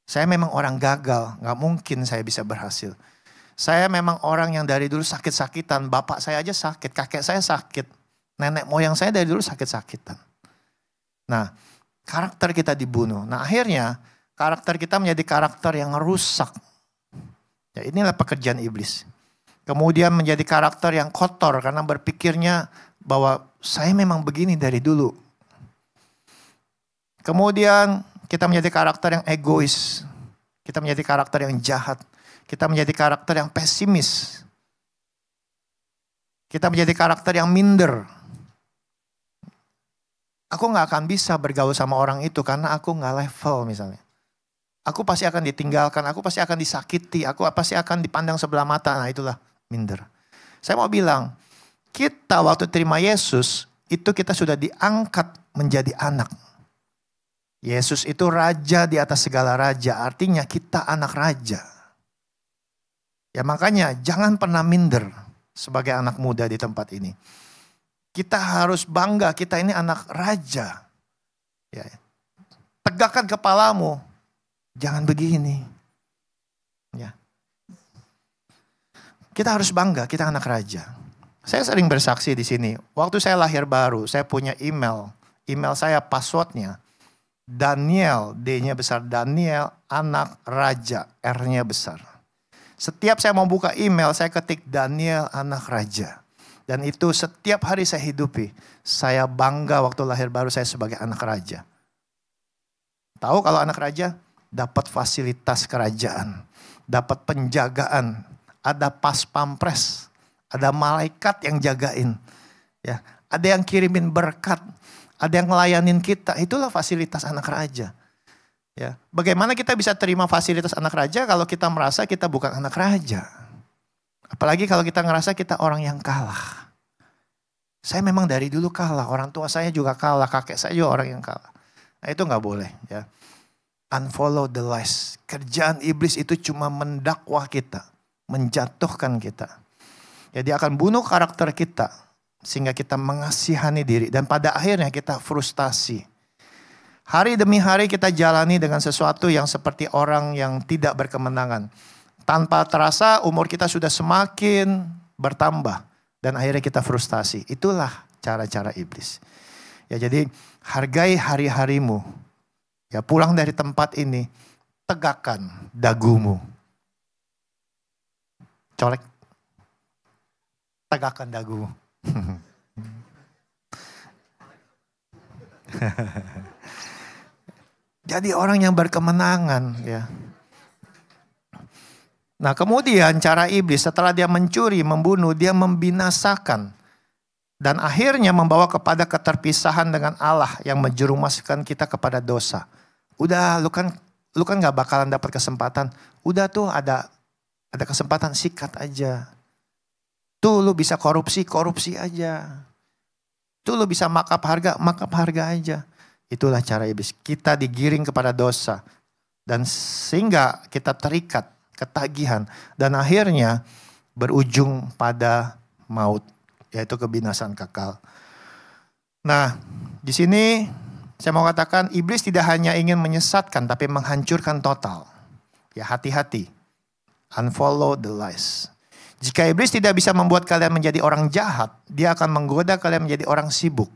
Saya memang orang gagal, gak mungkin saya bisa berhasil. Saya memang orang yang dari dulu sakit-sakitan, bapak saya aja sakit, kakek saya sakit. Nenek moyang saya dari dulu sakit-sakitan. Nah karakter kita dibunuh. Nah akhirnya karakter kita menjadi karakter yang rusak. Ya, inilah pekerjaan iblis. Kemudian menjadi karakter yang kotor karena berpikirnya bahwa saya memang begini dari dulu. Kemudian kita menjadi karakter yang egois. Kita menjadi karakter yang jahat. Kita menjadi karakter yang pesimis. Kita menjadi karakter yang minder. Aku gak akan bisa bergaul sama orang itu karena aku gak level misalnya. Aku pasti akan ditinggalkan, aku pasti akan disakiti, aku pasti akan dipandang sebelah mata. Nah itulah minder. Saya mau bilang, kita waktu terima Yesus, itu kita sudah diangkat menjadi anak. Yesus itu raja di atas segala raja, artinya kita anak raja. Ya makanya jangan pernah minder sebagai anak muda di tempat ini. Kita harus bangga, kita ini anak raja. Ya. Tegakkan kepalamu. Jangan begini. Ya. Kita harus bangga, kita anak raja. Saya sering bersaksi di sini. Waktu saya lahir baru, saya punya email. Email saya passwordnya Daniel, D-nya besar Daniel, anak raja, R-nya besar. Setiap saya mau buka email, saya ketik Daniel, anak raja. Dan itu setiap hari saya hidupi. Saya bangga waktu lahir baru saya sebagai anak raja. Tahu kalau anak raja? Dapat fasilitas kerajaan, dapat penjagaan, ada pas pampres, ada malaikat yang jagain, ya, ada yang kirimin berkat, ada yang ngelayanin kita. Itulah fasilitas anak raja. Ya, bagaimana kita bisa terima fasilitas anak raja kalau kita merasa kita bukan anak raja? Apalagi kalau kita ngerasa kita orang yang kalah. Saya memang dari dulu kalah, orang tua saya juga kalah, kakek saya juga orang yang kalah. Nah, itu nggak boleh, ya. Unfollow the lies. Kerjaan iblis itu cuma mendakwah kita, menjatuhkan kita. Ya, dia akan bunuh karakter kita sehingga kita mengasihani diri dan pada akhirnya kita frustasi. Hari demi hari kita jalani dengan sesuatu yang seperti orang yang tidak berkemenangan. Tanpa terasa umur kita sudah semakin bertambah. Dan akhirnya kita frustasi. Itulah cara-cara iblis. Ya, jadi hargai hari-harimu. Ya, pulang dari tempat ini, tegakkan dagumu. Colek. Tegakkan dagumu. Jadi orang yang berkemenangan, ya. Nah, kemudian cara iblis setelah dia mencuri, membunuh, dia membinasakan dan akhirnya membawa kepada keterpisahan dengan Allah yang menjerumuskan kita kepada dosa. Udah, lu kan nggak bakalan dapat kesempatan. Udah tuh ada kesempatan, sikat aja. Tuh lu bisa korupsi aja. Tuh lu bisa markup harga aja. Itulah cara iblis. Kita digiring kepada dosa. Dan sehingga kita terikat, ketagihan. Dan akhirnya berujung pada maut. Yaitu kebinasan kekal. Nah, di sini saya mau katakan iblis tidak hanya ingin menyesatkan tapi menghancurkan total. Ya, hati-hati. Unfollow the lies. Jika iblis tidak bisa membuat kalian menjadi orang jahat, dia akan menggoda kalian menjadi orang sibuk.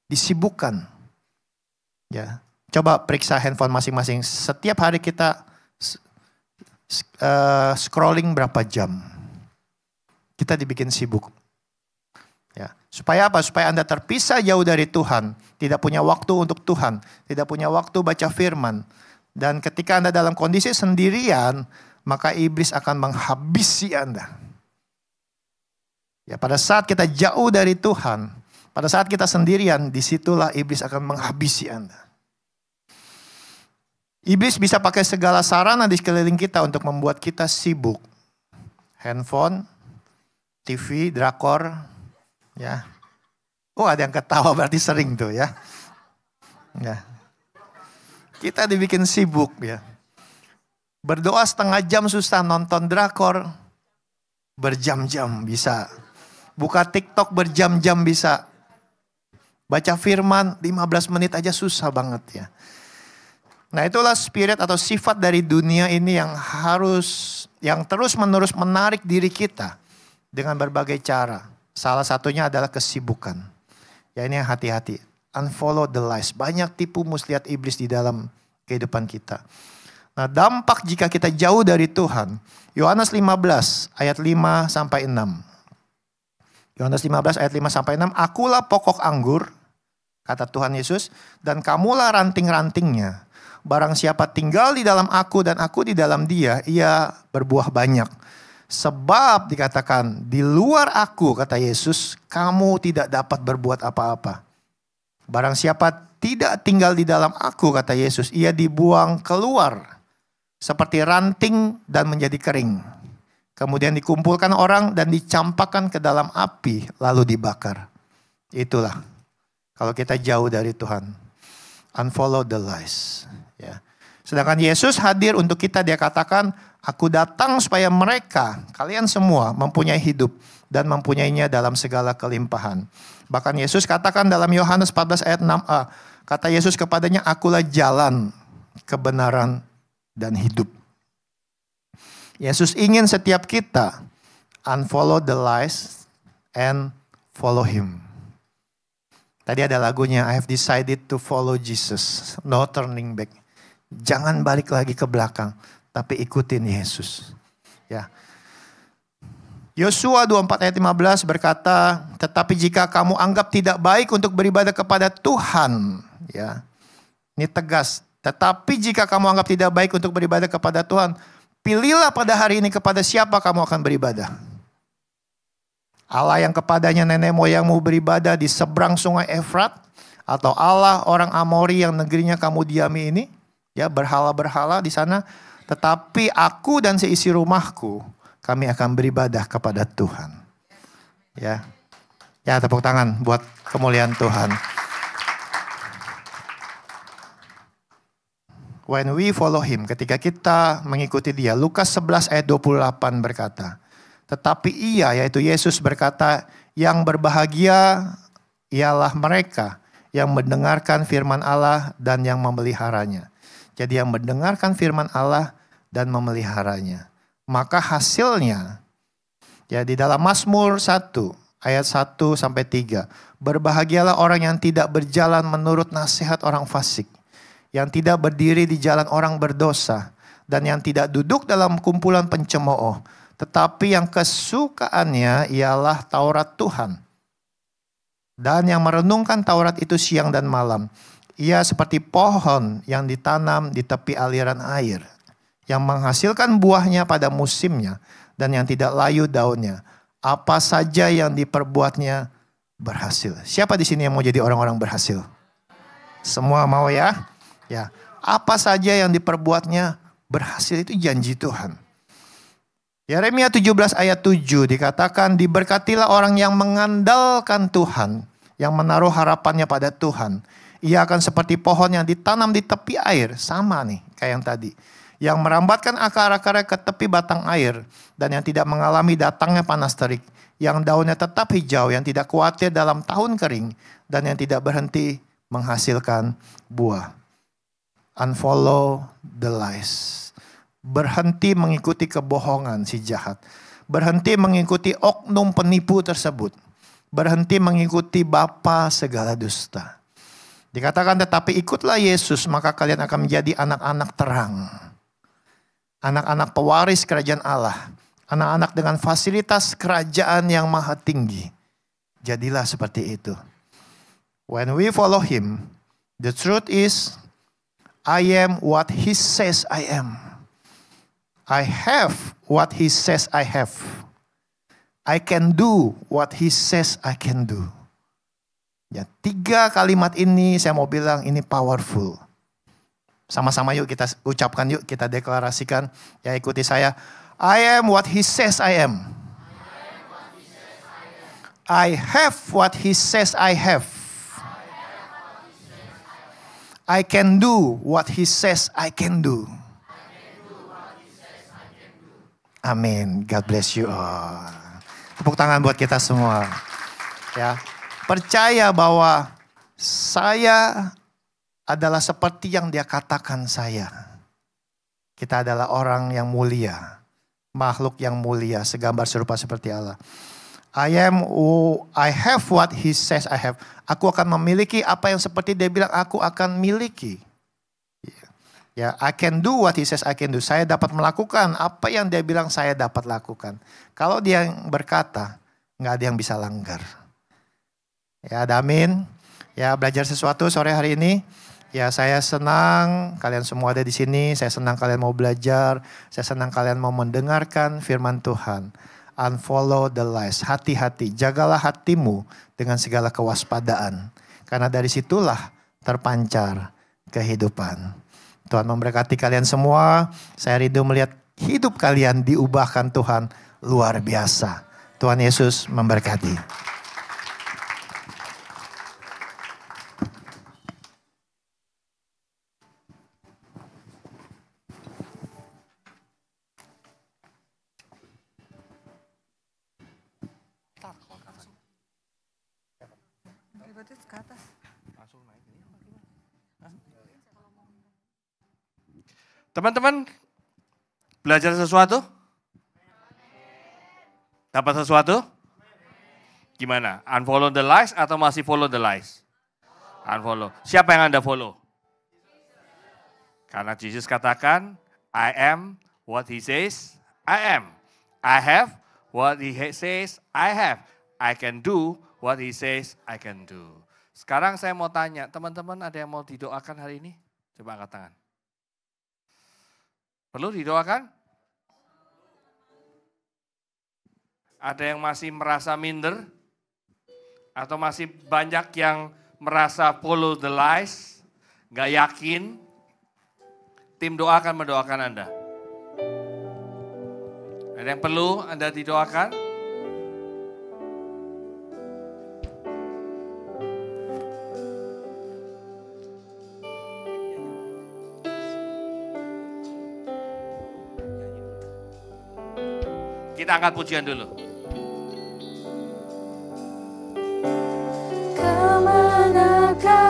Disibukkan. Ya, coba periksa handphone masing-masing. Setiap hari kita scrolling berapa jam? Kita dibikin sibuk. Ya, supaya apa? Supaya Anda terpisah jauh dari Tuhan, tidak punya waktu untuk Tuhan, tidak punya waktu baca firman. Dan ketika Anda dalam kondisi sendirian, maka iblis akan menghabisi Anda. Ya, pada saat kita jauh dari Tuhan, pada saat kita sendirian, disitulah iblis akan menghabisi Anda. Iblis bisa pakai segala sarana di sekeliling kita untuk membuat kita sibuk. Handphone, TV, drakor, ya. Oh, ada yang ketawa berarti sering tuh ya. Ya. Kita dibikin sibuk ya. Berdoa setengah jam susah, nonton drakor berjam-jam bisa. Buka TikTok berjam-jam bisa. Baca firman 15 menit aja susah banget ya. Nah, itulah spirit atau sifat dari dunia ini yang terus-menerus menarik diri kita dengan berbagai cara. Salah satunya adalah kesibukan. Ya, ini yang hati-hati. Unfollow the lies. Banyak tipu muslihat iblis di dalam kehidupan kita. Nah, dampak jika kita jauh dari Tuhan. Yohanes 15 ayat 5 sampai 6. Yohanes 15 ayat 5 sampai 6. Akulah pokok anggur, kata Tuhan Yesus, dan kamulah ranting-rantingnya. Barang siapa tinggal di dalam aku dan aku di dalam dia, ia berbuah banyak. Sebab dikatakan, di luar aku, kata Yesus, kamu tidak dapat berbuat apa-apa. Barang siapa tidak tinggal di dalam aku, kata Yesus, ia dibuang keluar seperti ranting dan menjadi kering. Kemudian dikumpulkan orang dan dicampakkan ke dalam api lalu dibakar. Itulah kalau kita jauh dari Tuhan. Unfollow the lies. Ya. Sedangkan Yesus hadir untuk kita, dia katakan, aku datang supaya mereka, kalian semua mempunyai hidup dan mempunyainya dalam segala kelimpahan. Bahkan Yesus katakan dalam Yohanes 14 ayat 6a, kata Yesus kepadanya, akulah jalan, kebenaran, dan hidup. Yesus ingin setiap kita unfollow the lies and follow Him. Tadi ada lagunya, I have decided to follow Jesus, no turning back. Jangan balik lagi ke belakang, tapi ikutin Yesus. Ya. Yosua 24 ayat 15 berkata, tetapi jika kamu anggap tidak baik untuk beribadah kepada Tuhan, ya, ini tegas. Tetapi jika kamu anggap tidak baik untuk beribadah kepada Tuhan, pilihlah pada hari ini kepada siapa kamu akan beribadah. Allah yang kepadanya nenek moyangmu beribadah di seberang sungai Efrat, atau Allah orang Amori yang negerinya kamu diami ini, ya, berhala-berhala di sana. Tetapi aku dan seisi rumahku, kami akan beribadah kepada Tuhan. Ya, ya, tepuk tangan buat kemuliaan Tuhan. When we follow Him, ketika kita mengikuti Dia, Lukas 11 ayat 28 berkata, tetapi Ia, yaitu Yesus berkata, yang berbahagia ialah mereka yang mendengarkan firman Allah dan yang memeliharanya. Jadi yang mendengarkan firman Allah dan memeliharanya. Maka hasilnya, ya di dalam Mazmur 1 ayat 1 sampai 3. Berbahagialah orang yang tidak berjalan menurut nasihat orang fasik, yang tidak berdiri di jalan orang berdosa, dan yang tidak duduk dalam kumpulan pencemooh, tetapi yang kesukaannya ialah Taurat Tuhan. Dan yang merenungkan Taurat itu siang dan malam. Ia seperti pohon yang ditanam di tepi aliran air, yang menghasilkan buahnya pada musimnya, dan yang tidak layu daunnya. Apa saja yang diperbuatnya berhasil. Siapa di sini yang mau jadi orang-orang berhasil? Semua mau ya? Ya. Apa saja yang diperbuatnya berhasil, itu janji Tuhan. Yeremia 17 ayat 7 dikatakan, diberkatilah orang yang mengandalkan Tuhan, yang menaruh harapannya pada Tuhan. Ia akan seperti pohon yang ditanam di tepi air. Sama nih kayak yang tadi. Yang merambatkan akar-akarnya ke tepi batang air, dan yang tidak mengalami datangnya panas terik, yang daunnya tetap hijau, yang tidak khawatir dalam tahun kering, dan yang tidak berhenti menghasilkan buah. Unfollow the lies. Berhenti mengikuti kebohongan si jahat. Berhenti mengikuti oknum penipu tersebut. Berhenti mengikuti bapa segala dusta. Dikatakan, tetapi ikutlah Yesus, maka kalian akan menjadi anak-anak terang. Anak-anak pewaris kerajaan Allah. Anak-anak dengan fasilitas kerajaan yang maha tinggi. Jadilah seperti itu. When we follow Him, the truth is, I am what He says I am. I have what He says I have. I can do what He says I can do. Ya, 3 kalimat ini saya mau bilang ini powerful. Sama-sama yuk kita ucapkan, yuk kita deklarasikan. Ya, ikuti saya. I am what He says I am. I have what He says I have. I can do what He says I can do. Amin. God bless you all. Tepuk tangan buat kita semua. Ya, percaya bahwa saya adalah seperti yang Dia katakan saya. Kita adalah orang yang mulia, makhluk yang mulia, segambar serupa seperti Allah. I have what He says I have. Aku akan memiliki apa yang seperti Dia bilang aku akan miliki. Ya, I can do what He says I can do. Saya dapat melakukan apa yang Dia bilang saya dapat lakukan. Kalau Dia yang berkata, nggak ada yang bisa langgar. Ya, amin. Ya, belajar sesuatu sore hari ini. Ya, saya senang kalian semua ada di sini. Saya senang kalian mau belajar. Saya senang kalian mau mendengarkan firman Tuhan. Unfollow the lies. Hati-hati, jagalah hatimu dengan segala kewaspadaan. Karena dari situlah terpancar kehidupan. Tuhan memberkati kalian semua. Saya rindu melihat hidup kalian diubahkan Tuhan luar biasa. Tuhan Yesus memberkati. Teman-teman, belajar sesuatu? Dapat sesuatu? Gimana? Unfollow the lies atau masih follow the lies? Unfollow. Siapa yang Anda follow? Karena Jesus katakan, I am what He says I am. I have what He says I have. I can do what He says I can do. Sekarang saya mau tanya, teman-teman ada yang mau didoakan hari ini? Coba angkat tangan. Perlu didoakan? Ada yang masih merasa minder? Atau masih banyak yang merasa follow the lies? Gak yakin? Tim doa akan mendoakan Anda. Ada yang perlu Anda didoakan? Kita angkat pujian dulu. Kemanakah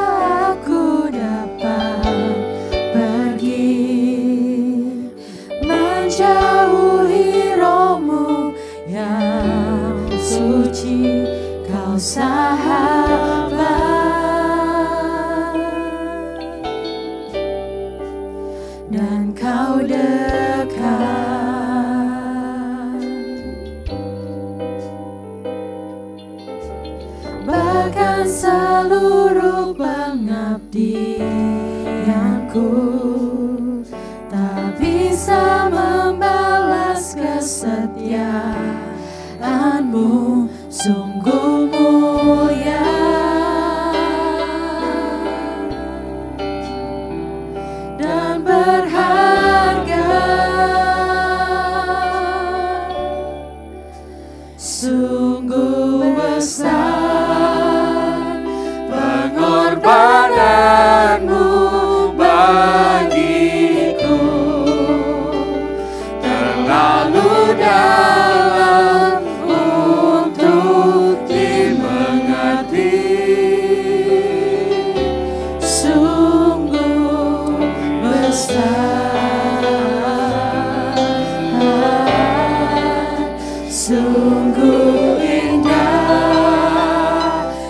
seluruh pengabdianku, tak bisa membalas kesetiaanmu, sungguh mulia dan berharga, sungguh besar pengorbananmu bagiku, terlalu dalam untuk dimengerti, sungguh besar, sungguh indah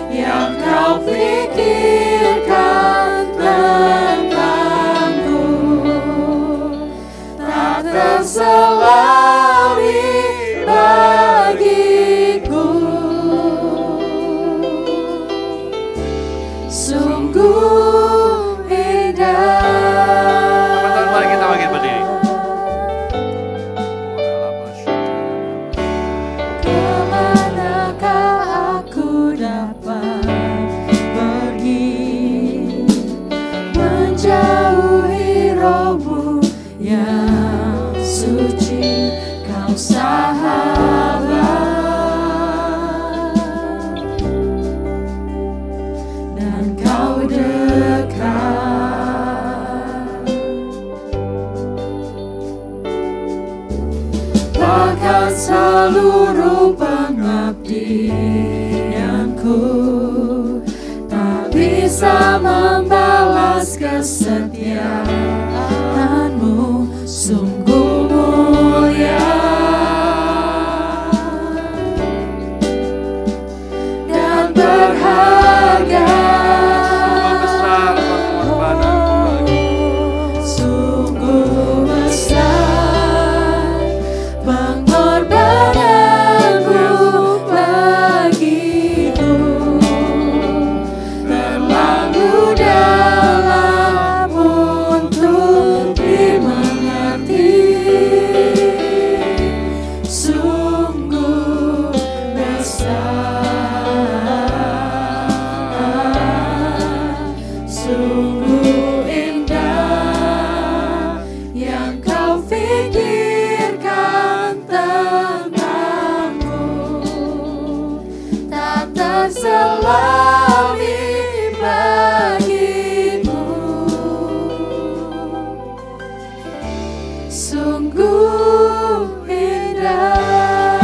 yang kau pikirkan tentangku, tak terselami bagiku, sungguh indah. Teman-teman, mari kita bangkit berdiri. Kemanakah aku dapat pergi, menjauhi rohmu yang suci, kau sahabat dan kau dekat, bahkan seluruh pengabdianku tak bisa membalas kesetiaanmu, sungguh mulia dan berharga, Sungguh besar pengorbananmu bagiku, terlalu dalam untuk dimengerti, sungguh besar, sungguh indah yang kau pikirkan tentangku, tak terselami bagiku, sungguh indah.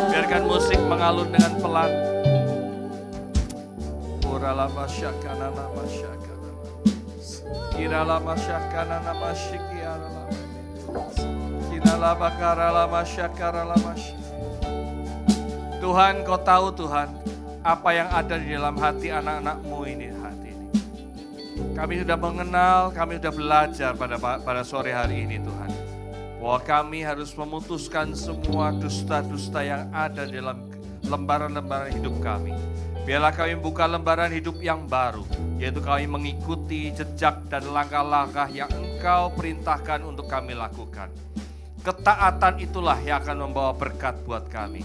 Biarkan musik mengalun dengan pelan. Urala masyakana namasyakana. Kirala masyakana namasyikiarala. Kinala bakarala masyakarala masy. Tuhan, kau tahu Tuhan, apa yang ada di dalam hati anak-anak-Mu ini hati ini. Kami sudah mengenal, kami sudah belajar pada sore hari ini Tuhan. Bahwa kami harus memutuskan semua dusta-dusta yang ada di dalam lembaran-lembaran hidup kami. Biarlah kami buka lembaran hidup yang baru, yaitu kami mengikuti jejak dan langkah-langkah yang Engkau perintahkan untuk kami lakukan. Ketaatan itulah yang akan membawa berkat buat kami.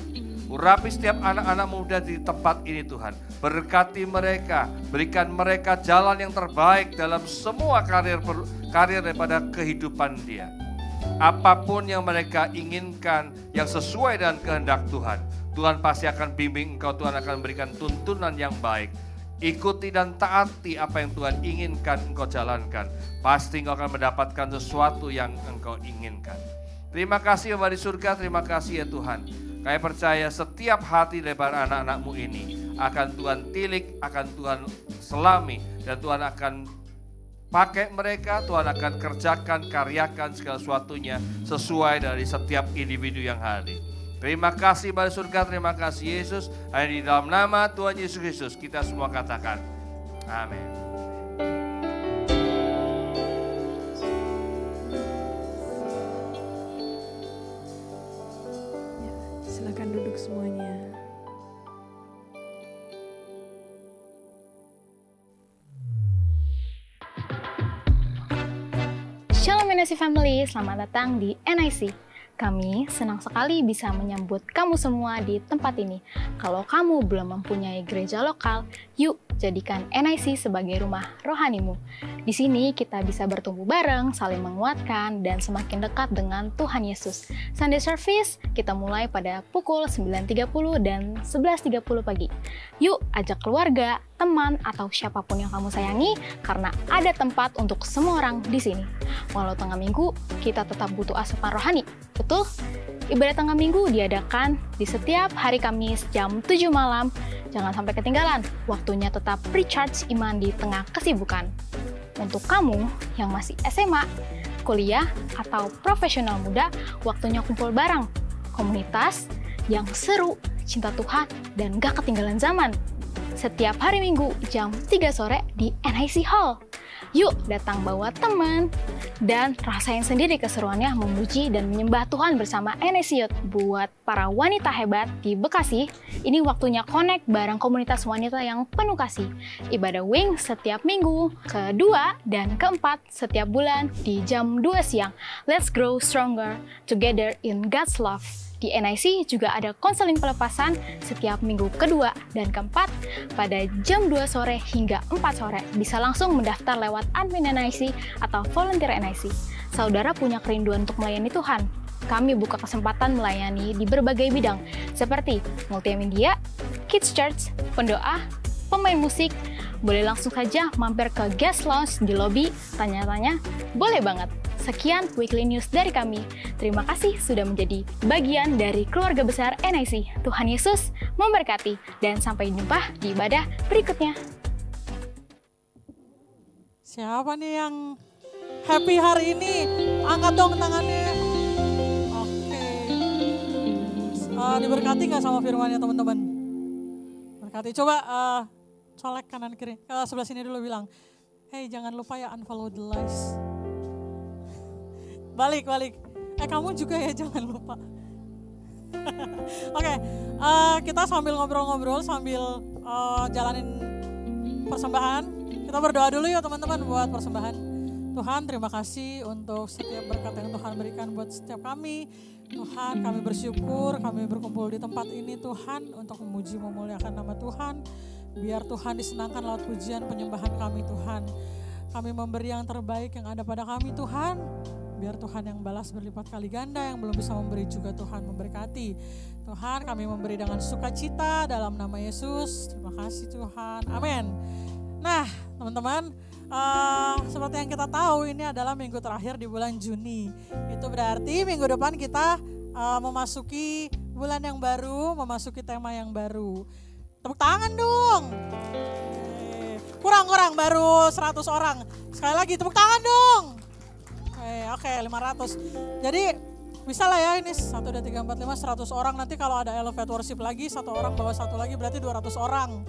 Urapi setiap anak-anak muda di tempat ini Tuhan. Berkati mereka, berikan mereka jalan yang terbaik dalam semua karir daripada kehidupan dia. Apapun yang mereka inginkan yang sesuai dengan kehendak Tuhan, Tuhan pasti akan bimbing engkau, Tuhan akan memberikan tuntunan yang baik. Ikuti dan taati apa yang Tuhan inginkan engkau jalankan. Pasti engkau akan mendapatkan sesuatu yang engkau inginkan. Terima kasih Bapa di surga, terima kasih ya Tuhan. Kami percaya setiap hati daripada anak-anak-Mu ini akan Tuhan tilik, akan Tuhan selami, dan Tuhan akan pakai mereka, Tuhan akan kerjakan, karyakan segala sesuatunya sesuai dari setiap individu yang hadir. Terima kasih Bapa di surga, terima kasih Yesus. Hanya di dalam nama Tuhan Yesus Kristus kita semua katakan amin. Silakan duduk semuanya. Shalom NIC Family, selamat datang di NIC. Kami senang sekali bisa menyambut kamu semua di tempat ini. Kalau kamu belum mempunyai gereja lokal, yuk jadikan NIC sebagai rumah rohanimu. Di sini kita bisa bertumbuh bareng, saling menguatkan, dan semakin dekat dengan Tuhan Yesus. Sunday service kita mulai pada pukul 9.30 dan 11.30 pagi. Yuk ajak keluarga, teman, atau siapapun yang kamu sayangi, karena ada tempat untuk semua orang di sini. Walau tengah minggu, kita tetap butuh asupan rohani. Betul? Ibadah tengah minggu diadakan di setiap hari Kamis jam 7 malam. Jangan sampai ketinggalan, waktunya tetap recharge iman di tengah kesibukan. Untuk kamu yang masih SMA, kuliah, atau profesional muda, waktunya kumpul bareng. Komunitas yang seru, cinta Tuhan, dan gak ketinggalan zaman. Setiap hari Minggu jam 3 sore di NIC Hall. Yuk datang bawa teman dan rasain sendiri keseruannya memuji dan menyembah Tuhan bersama NIC Youth. Buat para wanita hebat di Bekasi, ini waktunya connect bareng komunitas wanita yang penuh kasih. Ibadah Wing setiap minggu, kedua dan keempat setiap bulan di jam 2 siang. Let's grow stronger together in God's love. Di NIC juga ada konseling pelepasan setiap minggu kedua dan keempat pada jam 2 sore hingga 4 sore. Bisa langsung mendaftar lewat admin NIC atau volunteer NIC. Saudara punya kerinduan untuk melayani Tuhan? Kami buka kesempatan melayani di berbagai bidang seperti multimedia, kids church, pendoa, pemain musik. Boleh langsung saja mampir ke guest lounge di lobi, tanya-tanya, boleh banget. Sekian weekly news dari kami. Terima kasih sudah menjadi bagian dari keluarga besar NIC. Tuhan Yesus memberkati dan sampai jumpa di ibadah berikutnya. Siapa nih yang happy hari ini? Angkat dong tangannya. Oke. Diberkati nggak sama firman-Nya teman-teman? Berkati. Coba colek kanan kiri. Ke sebelah sini dulu bilang, hey jangan lupa ya unfollow the lies. Balik. Kamu juga ya jangan lupa. Oke, kita sambil ngobrol-ngobrol, sambil jalanin persembahan. Kita berdoa dulu ya teman-teman buat persembahan. Tuhan terima kasih untuk setiap berkat yang Tuhan berikan buat setiap kami. Tuhan kami bersyukur, kami berkumpul di tempat ini Tuhan untuk memuji memuliakan nama Tuhan. Biar Tuhan disenangkan lewat pujian penyembahan kami Tuhan. Kami memberi yang terbaik yang ada pada kami Tuhan. Biar Tuhan yang balas berlipat kali ganda, yang belum bisa memberi juga Tuhan memberkati. Tuhan kami memberi dengan sukacita dalam nama Yesus. Terima kasih Tuhan. Amin. Nah teman-teman, seperti yang kita tahu ini adalah minggu terakhir di bulan Juni. Itu berarti minggu depan kita memasuki bulan yang baru, memasuki tema yang baru. Tepuk tangan dong. Kurang baru 100 orang. Sekali lagi tepuk tangan dong. Oke, 500. Jadi bisa lah ya ini 1, 2, 3, 4, 5, 100 orang. Nanti kalau ada elevate worship lagi, 1 orang bawa 1 lagi berarti 200 orang.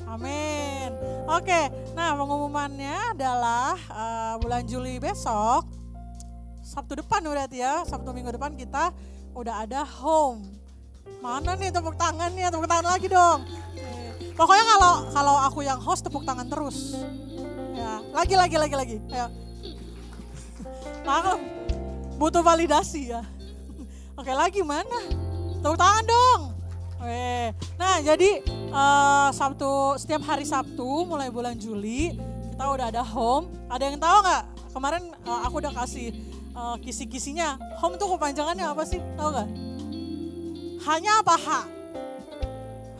Amin. Oke, nah pengumumannya adalah bulan Juli besok, Sabtu depan berarti ya, Sabtu minggu depan kita udah ada home. Mana nih tepuk tangannya, tepuk tangan lagi dong. Pokoknya kalau aku yang host tepuk tangan terus. Ya, lagi. Ayo. Maklum, butuh validasi ya. Oke, lagi mana? Tepuk tangan dong. Nah, jadi setiap hari Sabtu mulai bulan Juli kita udah ada home. Ada yang tahu nggak? Kemarin aku udah kasih kisi-kisinya. Home tuh kepanjangannya apa sih? Tahu nggak? Hanya apa?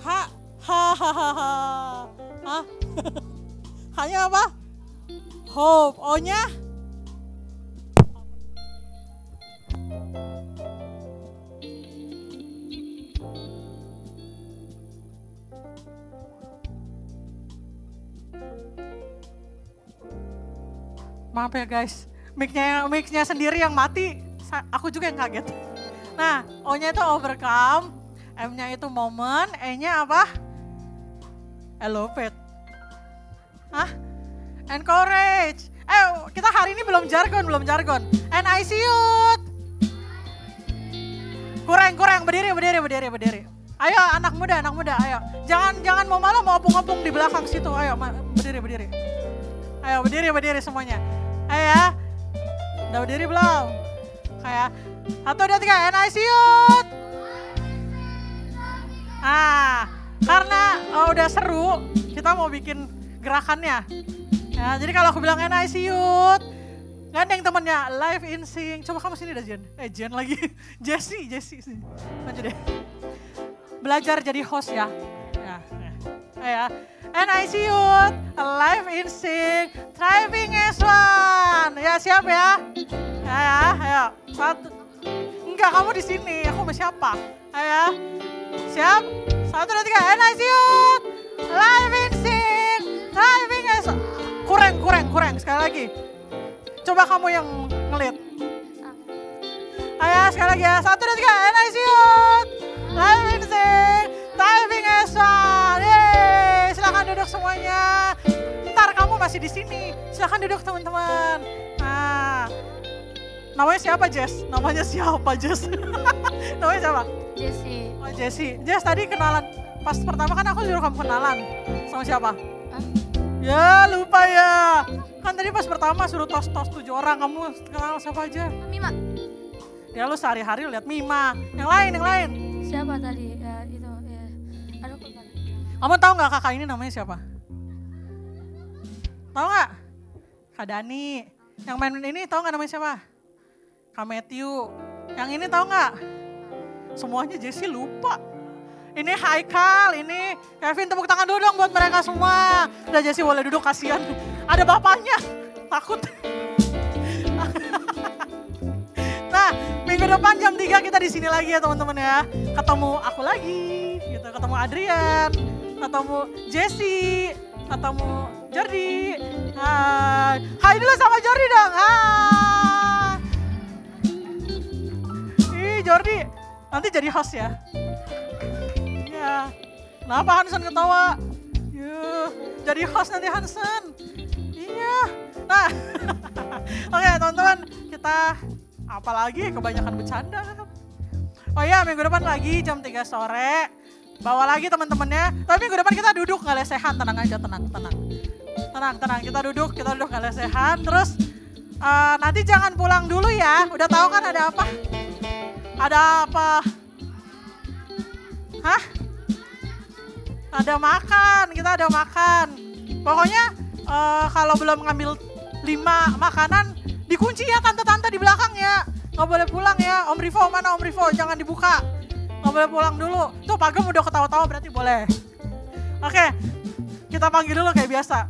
Ha. Hanya apa? Hope. O-nya? Maaf ya guys, mic-nya sendiri yang mati, aku juga yang kaget. Nah, O-nya itu overcome, M-nya itu moment, E-nya apa? Elevate. Encourage. Kita hari ini belum jargon. NIC Youth. Kurang, berdiri. Ayo anak muda, ayo. Jangan mau malu, mau opung-opung di belakang situ, ayo berdiri. Ayo berdiri semuanya. Ayo ya. Udah berdiri belum? Kayak 1, 2, 3, NIC Youth. Nah, karena udah seru, kita mau bikin gerakannya. Ya, jadi kalau aku bilang NIC Youth, gandeng temennya, live in sync. Coba kamu sini dah Jen. Jen lagi. Jessie. Maju deh. Belajar jadi host ya. Ya. NIC Youth, live in sync, thriving as one. Ya siap ya? Ayo. 1. Enggak, kamu di sini. Aku sama siapa? Ayo. Siap? 1, 2, 3. NIC Youth, live in sync, thriving as one. Kurang. Sekali lagi. Coba kamu yang ngelit. Ayo sekali lagi ya. 1, 2, 3. NIC Youth, live in sync, thriving as one. Yeay, silakan duduk semuanya. Ntar kamu masih di sini. Silakan duduk teman-teman. Nah, namanya siapa Jess? Namanya siapa? Jessie. Oh Jessie. Jess tadi kenalan. Pas pertama kan aku suruh kamu kenalan. Sama siapa? Ya lupa ya. Kan tadi pas pertama suruh tos 7 orang. Kamu kenal siapa aja? Mima. Ya lu sehari-hari lihat Mima. Yang lain. Siapa tadi? Ya itu ya. Aduh lupa. Kamu tahu nggak kakak ini namanya siapa? Tahu nggak? Kak Dani. Yang main ini tahu nggak namanya siapa? Kak Matthew. Yang ini tahu nggak? Semuanya Jessie lupa. Ini Haikal, ini Kevin, tepuk tangan dulu dong buat mereka semua. Udah Jessie boleh duduk, kasihan. Ada bapaknya, takut. Nah, minggu depan jam 3 kita di sini lagi ya teman-teman ya. Ketemu aku lagi, gitu. Ketemu Adrian, ketemu Jessie, ketemu Jordi. Hai dulu sama Jordi dong. Hai. Ih Jordi, nanti jadi host ya. Ya. Kenapa Hansen ketawa? Yuh, jadi host nanti Hansen. Iya. Nah, oke teman-teman, kita apalagi kebanyakan bercanda. Oh iya, minggu depan lagi jam 3 sore. Bawa lagi teman-temannya. Tapi minggu depan kita duduk nggak lesehan, tenang aja, tenang. Kita duduk nggak lesehan. Terus nanti jangan pulang dulu ya. Udah tahu kan ada apa? Ada apa? Hah? Ada makan, kita ada makan. Pokoknya kalau belum ngambil 5 makanan, dikunci ya tante-tante di belakang ya. Nggak boleh pulang ya. Om Rivo, mana Om Rivo? Jangan dibuka. Nggak boleh pulang dulu. Tuh Pagem udah ketawa-tawa berarti boleh. Oke, kita panggil dulu kayak biasa.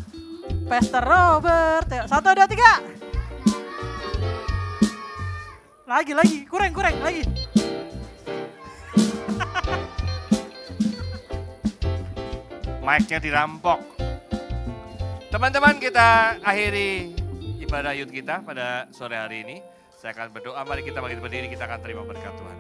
Pastor Robert. 1, 2, 3. Lagi. Kurang, lagi. Mic-nya dirampok. Teman-teman, kita akhiri ibadah youth kita pada sore hari ini. Saya akan berdoa, mari kita berdiri, kita akan terima berkat Tuhan.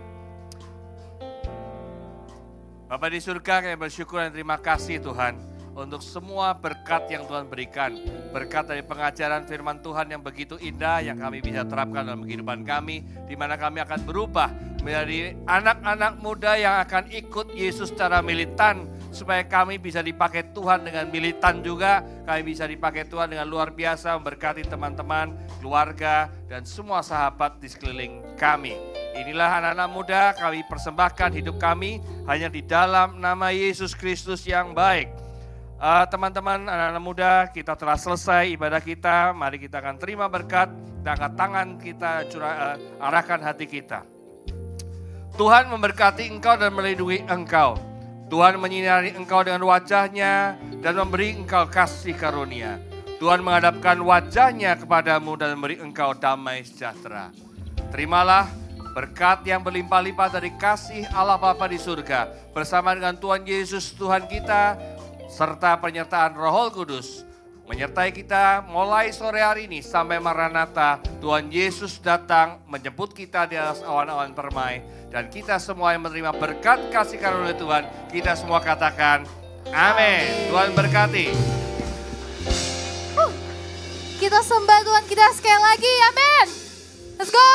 Bapa di surga, kami bersyukur dan terima kasih Tuhan untuk semua berkat yang Tuhan berikan. Berkat dari pengajaran firman Tuhan yang begitu indah yang kami bisa terapkan dalam kehidupan kami, di mana kami akan berubah menjadi anak-anak muda yang akan ikut Yesus secara militan, supaya kami bisa dipakai Tuhan dengan militan juga, kami bisa dipakai Tuhan dengan luar biasa memberkati teman-teman, keluarga, dan semua sahabat di sekeliling kami. Inilah anak-anak muda, kami persembahkan hidup kami hanya di dalam nama Yesus Kristus yang baik. Teman-teman, anak-anak muda, kita telah selesai ibadah kita, mari kita akan terima berkat, dan angkat tangan kita, arahkan hati kita. Tuhan memberkati engkau dan melindungi engkau. Tuhan menyinari engkau dengan wajahnya dan memberi engkau kasih karunia. Tuhan menghadapkan wajahnya kepadamu dan memberi engkau damai sejahtera. Terimalah berkat yang berlimpah-limpah dari kasih Allah Bapa di surga bersama dengan Tuhan Yesus Tuhan kita serta penyertaan Roh Kudus menyertai kita mulai sore hari ini sampai Maranatha. Tuhan Yesus datang menjemput kita di atas awan-awan permai. Dan kita semua yang menerima berkat kasih karunia Tuhan, kita semua katakan amin. Tuhan berkati. Kita sembah Tuhan kita sekali lagi, amin. Let's go.